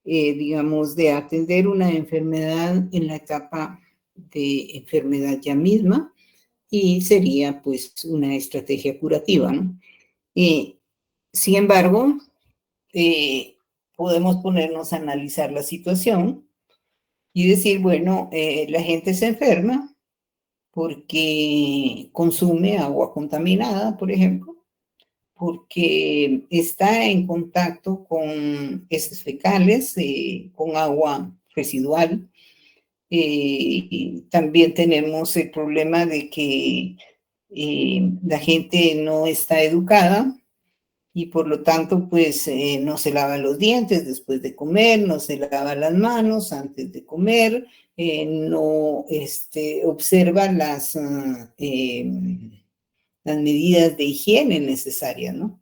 digamos, de atender una enfermedad en la etapa de enfermedad ya misma, y sería pues una estrategia curativa, ¿no? Sin embargo, podemos ponernos a analizar la situación y decir, bueno, la gente se enferma porque consume agua contaminada, por ejemplo, porque está en contacto con heces fecales, con agua residual. Y también tenemos el problema de que la gente no está educada y por lo tanto pues no se lava los dientes después de comer, no se lava las manos antes de comer, no observa las medidas de higiene necesarias, ¿no?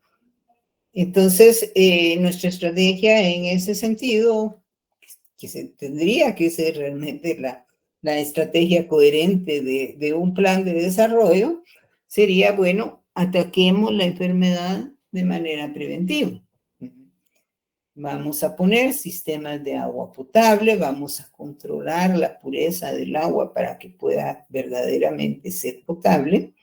Entonces, nuestra estrategia en ese sentido, que se tendría que ser realmente la estrategia coherente de un plan de desarrollo, sería, bueno, ataquemos la enfermedad de manera preventiva. Vamos a poner sistemas de agua potable, vamos a controlar la pureza del agua para que pueda verdaderamente ser potable.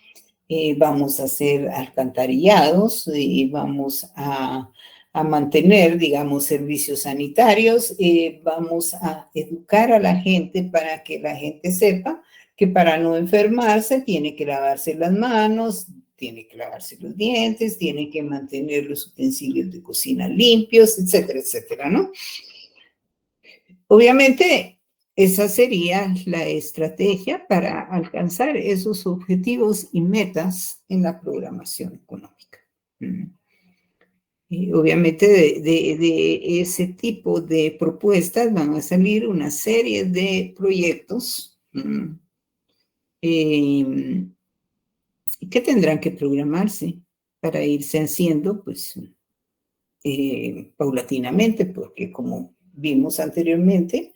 Vamos a hacer alcantarillados y vamos a mantener, digamos, servicios sanitarios, vamos a educar a la gente para que la gente sepa que para no enfermarse tiene que lavarse las manos, tiene que lavarse los dientes, tiene que mantener los utensilios de cocina limpios, etcétera, etcétera, ¿no? Obviamente, esa sería la estrategia para alcanzar esos objetivos y metas en la programación económica. Y obviamente de ese tipo de propuestas van a salir una serie de proyectos que tendrán que programarse para irse haciendo pues paulatinamente, porque como vimos anteriormente,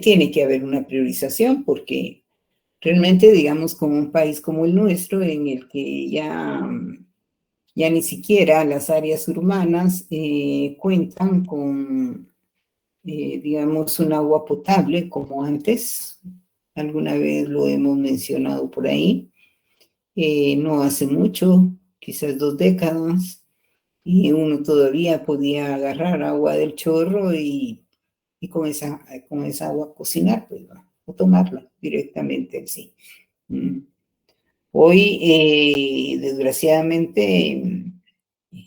tiene que haber una priorización porque realmente, digamos, como un país como el nuestro, en el que ya ni siquiera las áreas urbanas cuentan con, digamos, un agua potable como antes. Alguna vez lo hemos mencionado por ahí. No hace mucho, quizás 2 décadas, y uno todavía podía agarrar agua del chorro y con esa agua cocinar, pues, o tomarla directamente así. Hoy, desgraciadamente,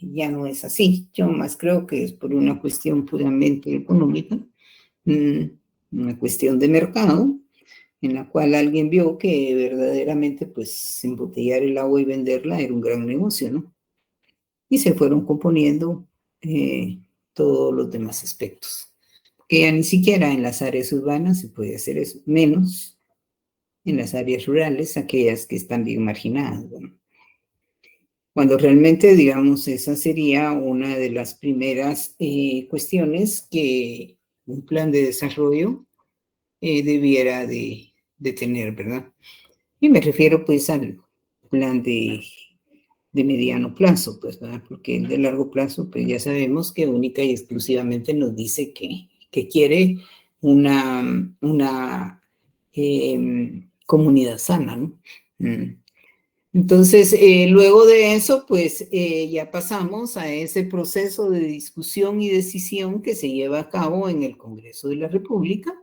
ya no es así. Yo más creo que es por una cuestión puramente económica, una cuestión de mercado, en la cual alguien vio que verdaderamente, pues, embotellar el agua y venderla era un gran negocio, ¿no? Y se fueron componiendo todos los demás aspectos. Que ya ni siquiera en las áreas urbanas se puede hacer eso, menos en las áreas rurales, aquellas que están bien marginadas, ¿no? Cuando realmente, digamos, esa sería una de las primeras cuestiones que un plan de desarrollo debiera de tener, ¿verdad? Y me refiero pues al plan de mediano plazo, pues, ¿verdad? Porque el de largo plazo, pues ya sabemos que única y exclusivamente nos dice que quiere una comunidad sana, ¿no? Entonces, luego de eso, pues ya pasamos a ese proceso de discusión y decisión que se lleva a cabo en el Congreso de la República,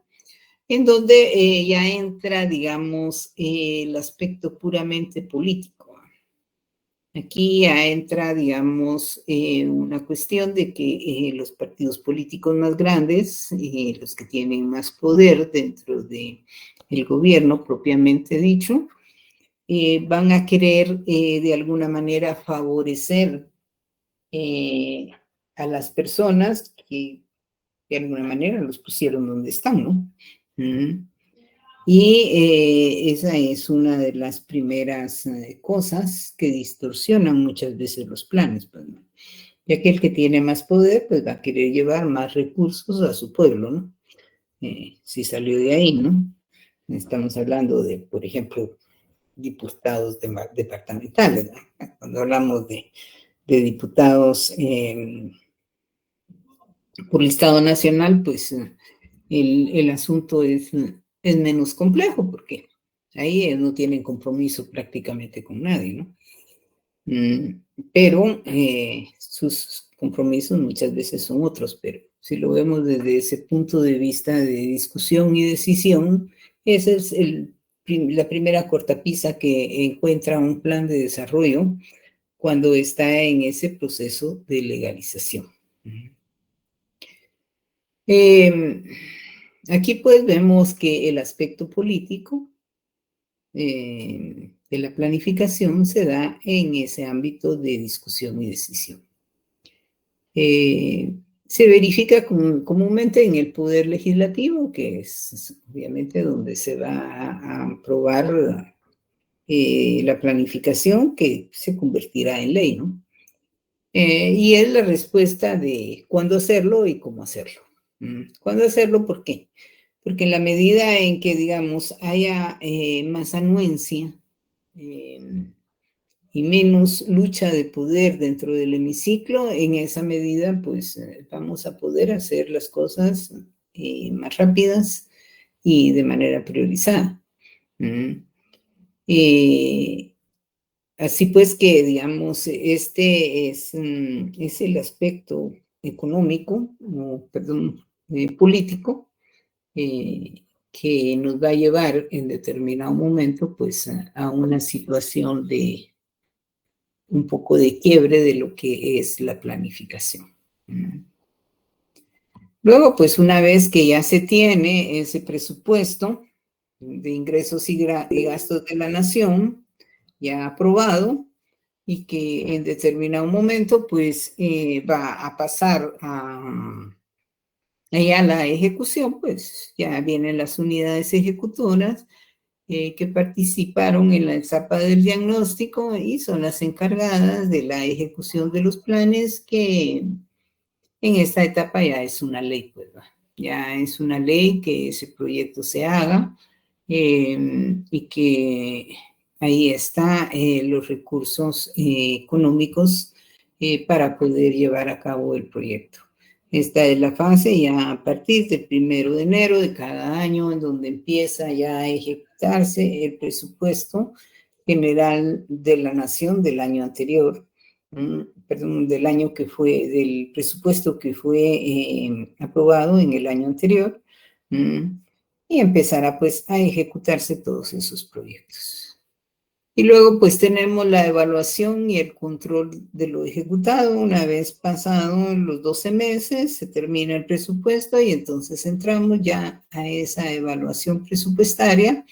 en donde ya entra, digamos, el aspecto puramente político. Aquí ya entra, digamos, una cuestión de que los partidos políticos más grandes, los que tienen más poder dentro del gobierno propiamente dicho, van a querer de alguna manera favorecer a las personas que de alguna manera los pusieron donde están, ¿no? Y esa es una de las primeras cosas que distorsionan muchas veces los planes, pues, ¿no? Ya que el que tiene más poder, pues va a querer llevar más recursos a su pueblo, ¿no? Si salió de ahí, ¿no? Estamos hablando de, por ejemplo, diputados departamentales, ¿no? Cuando hablamos de diputados por el Estado Nacional, pues el asunto es menos complejo, porque ahí no tienen compromiso prácticamente con nadie, ¿no? Pero sus compromisos muchas veces son otros, pero si lo vemos desde ese punto de vista de discusión y decisión, esa es la primera cortapisa que encuentra un plan de desarrollo cuando está en ese proceso de legalización. Aquí pues vemos que el aspecto político de la planificación se da en ese ámbito de discusión y decisión. Se verifica comúnmente en el poder legislativo, que es obviamente donde se va a aprobar la planificación que se convertirá en ley, ¿no? Y es la respuesta de cuándo hacerlo y cómo hacerlo. ¿Cuándo hacerlo? ¿Por qué? Porque en la medida en que, digamos, haya más anuencia y menos lucha de poder dentro del hemiciclo, en esa medida, pues vamos a poder hacer las cosas más rápidas y de manera priorizada. Así pues que, digamos, este es el aspecto económico, perdón, político, que nos va a llevar en determinado momento, pues, a una situación de un poco de quiebre de lo que es la planificación. Luego, pues, una vez que ya se tiene ese presupuesto de ingresos y gastos de la nación, ya aprobado, y que en determinado momento pues va a pasar a la ejecución, pues ya vienen las unidades ejecutoras que participaron en la etapa del diagnóstico y son las encargadas de la ejecución de los planes, que en esta etapa ya es una ley, pues ya es una ley que ese proyecto se haga y que ahí está los recursos económicos para poder llevar a cabo el proyecto. Esta es la fase ya a partir del 1 de enero de cada año, en donde empieza ya a ejecutarse el presupuesto general de la nación del año anterior, perdón, del presupuesto que fue aprobado en el año anterior, y empezará pues a ejecutarse todos esos proyectos. Y luego pues tenemos la evaluación y el control de lo ejecutado. Una vez pasados los 12 meses, se termina el presupuesto y entonces entramos ya a esa evaluación presupuestaria,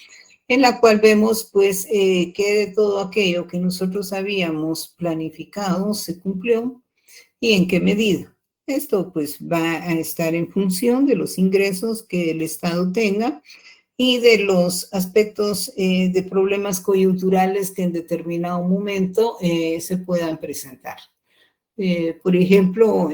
en la cual vemos pues que de todo aquello que nosotros habíamos planificado se cumplió y en qué medida. Esto pues va a estar en función de los ingresos que el Estado tenga y de los aspectos de problemas coyunturales que en determinado momento se puedan presentar. Por ejemplo,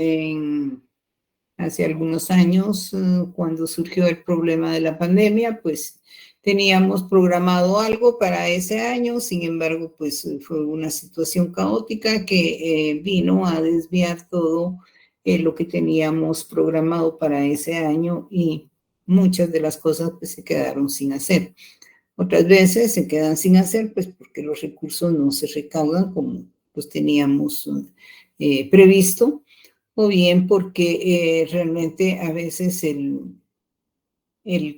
hace algunos años, cuando surgió el problema de la pandemia, pues teníamos programado algo para ese año, sin embargo, pues fue una situación caótica que vino a desviar todo lo que teníamos programado para ese año, y muchas de las cosas pues se quedaron sin hacer. Otras veces se quedan sin hacer pues porque los recursos no se recaudan como pues teníamos previsto, o bien porque realmente a veces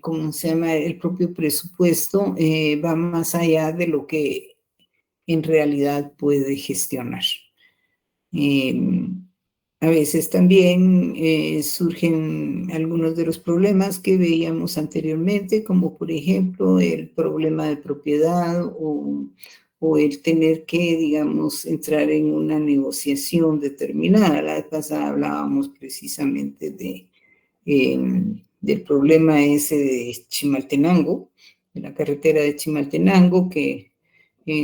¿cómo se llama? El propio presupuesto va más allá de lo que en realidad puede gestionar. A veces también surgen algunos de los problemas que veíamos anteriormente, como por ejemplo el problema de propiedad o o el tener que, digamos, entrar en una negociación determinada. La vez pasada hablábamos precisamente del problema ese de Chimaltenango, de la carretera de Chimaltenango, que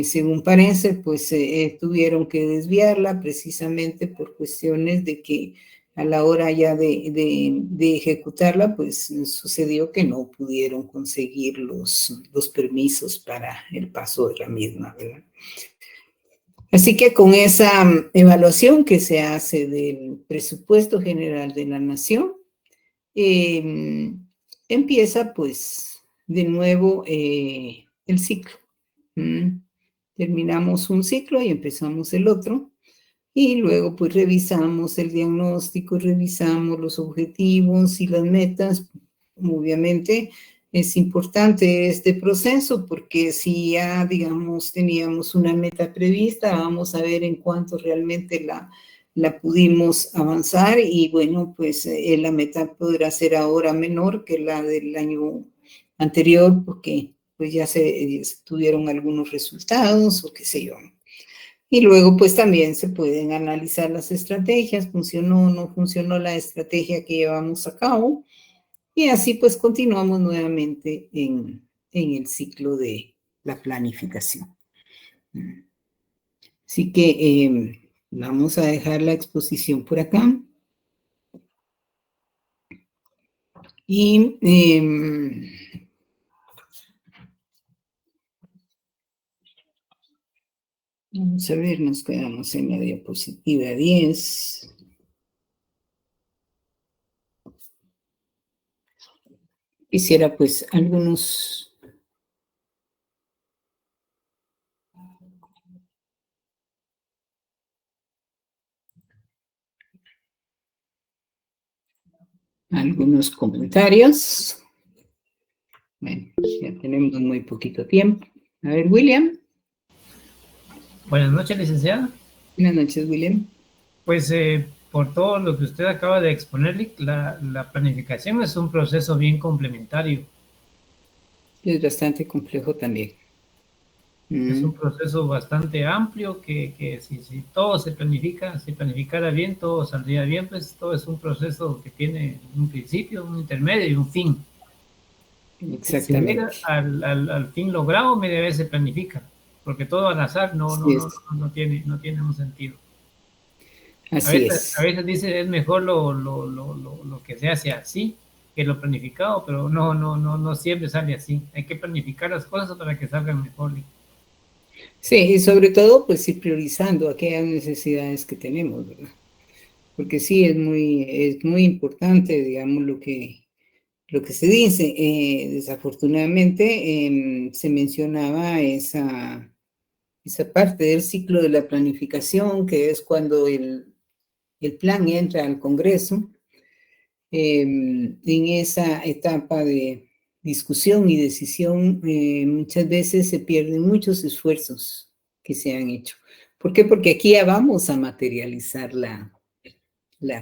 según parece, pues tuvieron que desviarla precisamente por cuestiones de que a la hora ya de ejecutarla, pues sucedió que no pudieron conseguir los permisos para el paso de la misma, ¿verdad? Así que con esa evaluación que se hace del presupuesto general de la nación, empieza pues de nuevo el ciclo. Terminamos un ciclo y empezamos el otro. Y luego pues revisamos el diagnóstico, revisamos los objetivos y las metas. Obviamente es importante este proceso porque si ya, digamos, teníamos una meta prevista, vamos a ver en cuánto realmente la pudimos avanzar y bueno, pues la meta podrá ser ahora menor que la del año anterior porque pues ya se tuvieron algunos resultados o qué sé yo. Y luego, pues también se pueden analizar las estrategias, funcionó o no funcionó la estrategia que llevamos a cabo, y así pues continuamos nuevamente en el ciclo de la planificación. Así que vamos a dejar la exposición por acá. Y vamos a ver, nos quedamos en la diapositiva 10. Quisiera pues algunos comentarios. Bueno, ya tenemos muy poquito tiempo. A ver, William. Buenas noches, licenciada. Buenas noches, William. Pues por todo lo que usted acaba de exponer, la planificación es un proceso bien complementario. Es bastante complejo también. Es un proceso bastante amplio que si todo se planificara bien, todo saldría bien, pues todo es un proceso que tiene un principio, un intermedio y un fin. Exactamente. Si llega al fin logrado, media vez se planifica, porque todo al azar no tiene un sentido. Así es. A veces dice es mejor lo que se hace así que lo planificado, pero no siempre sale así. Hay que planificar las cosas para que salgan mejor. Sí, y sobre todo, pues ir priorizando aquellas necesidades que tenemos, ¿verdad? Porque sí, es muy importante, digamos, lo que se dice. Desafortunadamente, se mencionaba esa parte del ciclo de la planificación, que es cuando el plan entra al Congreso. En esa etapa de discusión y decisión, muchas veces se pierden muchos esfuerzos que se han hecho. ¿Por qué? Porque aquí ya vamos a materializar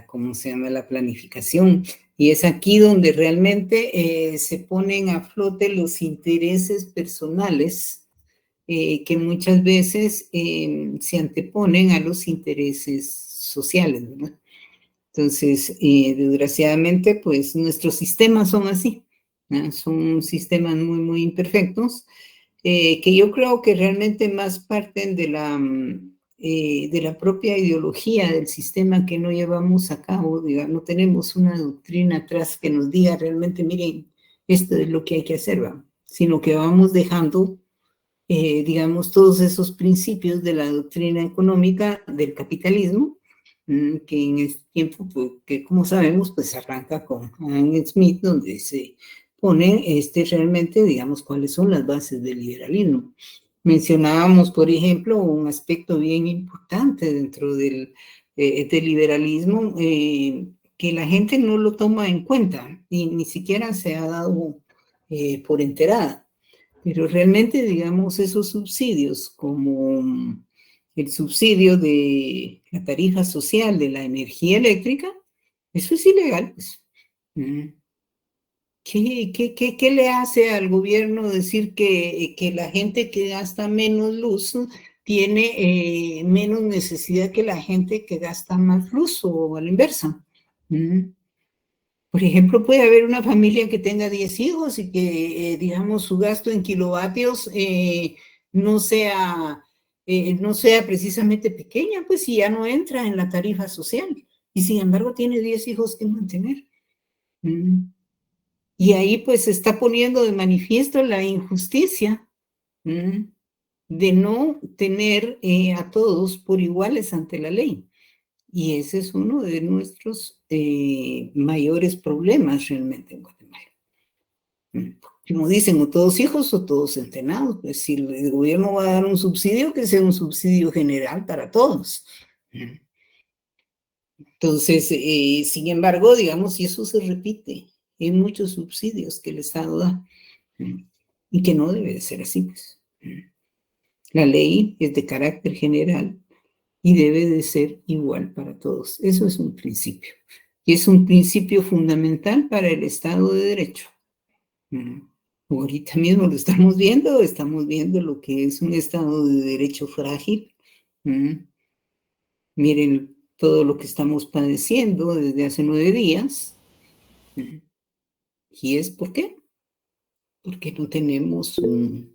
¿cómo se llama? La planificación. Y es aquí donde realmente se ponen a flote los intereses personales que muchas veces se anteponen a los intereses sociales, ¿verdad? Entonces, desgraciadamente, pues nuestros sistemas son así, ¿no? Son sistemas muy imperfectos, que yo creo que realmente más parten de la propia ideología del sistema que no llevamos a cabo, digamos, no tenemos una doctrina atrás que nos diga realmente, miren, esto es lo que hay que hacer, ¿va? Sino que vamos dejando, digamos, todos esos principios de la doctrina económica del capitalismo, que en este tiempo, pues, que como sabemos, pues arranca con Adam Smith, donde se pone realmente, digamos, cuáles son las bases del liberalismo. Mencionábamos, por ejemplo, un aspecto bien importante dentro del liberalismo, que la gente no lo toma en cuenta y ni siquiera se ha dado por enterada. Pero realmente, digamos, esos subsidios como el subsidio de la tarifa social de la energía eléctrica, eso es ilegal, pues. ¿Qué le hace al gobierno decir que la gente que gasta menos luz tiene menos necesidad que la gente que gasta más luz o a la inversa? Por ejemplo, puede haber una familia que tenga 10 hijos y que, digamos, su gasto en kilovatios no sea precisamente pequeña, pues si ya no entra en la tarifa social. Y sin embargo tiene 10 hijos que mantener. Y ahí pues se está poniendo de manifiesto la injusticia de no tener a todos por iguales ante la ley. Y ese es uno de nuestros mayores problemas realmente en Guatemala. Como dicen, o todos hijos o todos centenados. Pues si el gobierno va a dar un subsidio, que sea un subsidio general para todos. Entonces, sin embargo, digamos, si eso se repite, hay muchos subsidios que el Estado da y que no debe de ser así, pues. La ley es de carácter general y debe de ser igual para todos. Eso es un principio. Y es un principio fundamental para el Estado de Derecho. Ahorita mismo lo estamos viendo lo que es un Estado de Derecho frágil. Miren todo lo que estamos padeciendo desde hace 9 días. ¿Y es por qué? Porque no tenemos un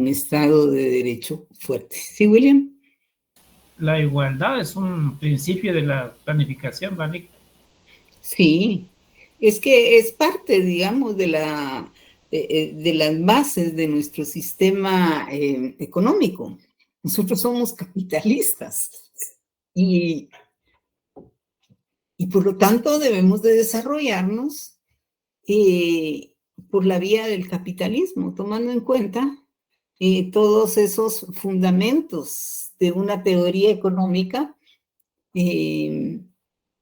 Estado de Derecho fuerte. ¿Sí, William? La igualdad es un principio de la planificación, ¿vale? Sí, es que es parte, digamos, de las bases de nuestro sistema económico. Nosotros somos capitalistas y por lo tanto debemos de desarrollarnos por la vía del capitalismo, tomando en cuenta todos esos fundamentos de una teoría económica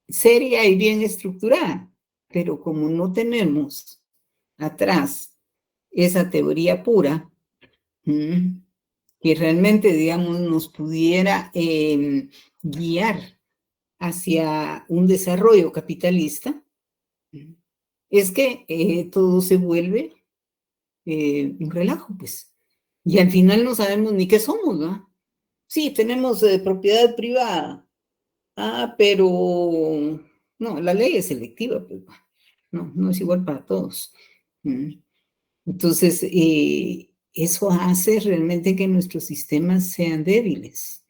seria y bien estructurada, pero como no tenemos atrás esa teoría pura, que realmente, digamos, nos pudiera guiar hacia un desarrollo capitalista, es que todo se vuelve un relajo, pues. Y al final no sabemos ni qué somos, ¿no? Sí, tenemos propiedad privada. Pero no, la ley es selectiva, pues no es igual para todos. Entonces, eso hace realmente que nuestros sistemas sean débiles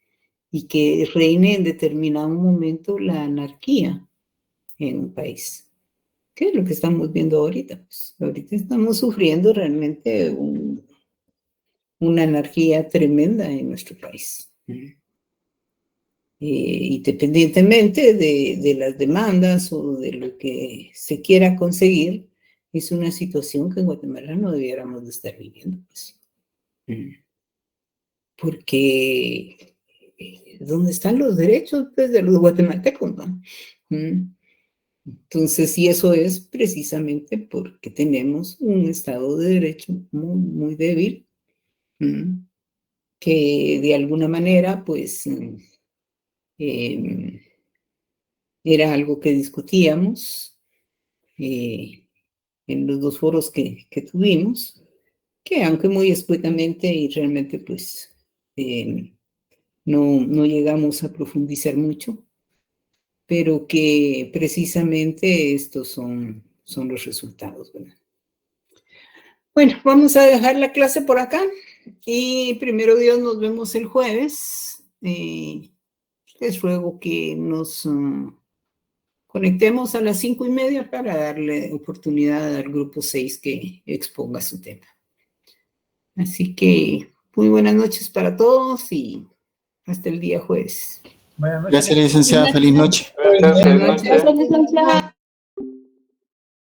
y que reine en determinado momento la anarquía en un país. ¿Qué es lo que estamos viendo ahorita? Pues ahorita estamos sufriendo realmente una anarquía tremenda en nuestro país. Independientemente de las demandas o de lo que se quiera conseguir, es una situación que en Guatemala no debiéramos de estar viviendo, pues. Porque ¿dónde están los derechos, pues, de los guatemaltecos, no? Entonces, y eso es precisamente porque tenemos un Estado de Derecho muy, muy débil, que de alguna manera, pues, era algo que discutíamos en los 2 foros que tuvimos, que aunque muy escuetamente y realmente pues no llegamos a profundizar mucho, pero que precisamente estos son los resultados, ¿verdad? Bueno, vamos a dejar la clase por acá y primero Dios nos vemos el jueves. Les ruego que nos conectemos a las 5:30 para darle oportunidad al grupo 6 que exponga su tema. Así que muy buenas noches para todos y hasta el día jueves. Gracias, licenciada. Feliz noche. Buenas noches.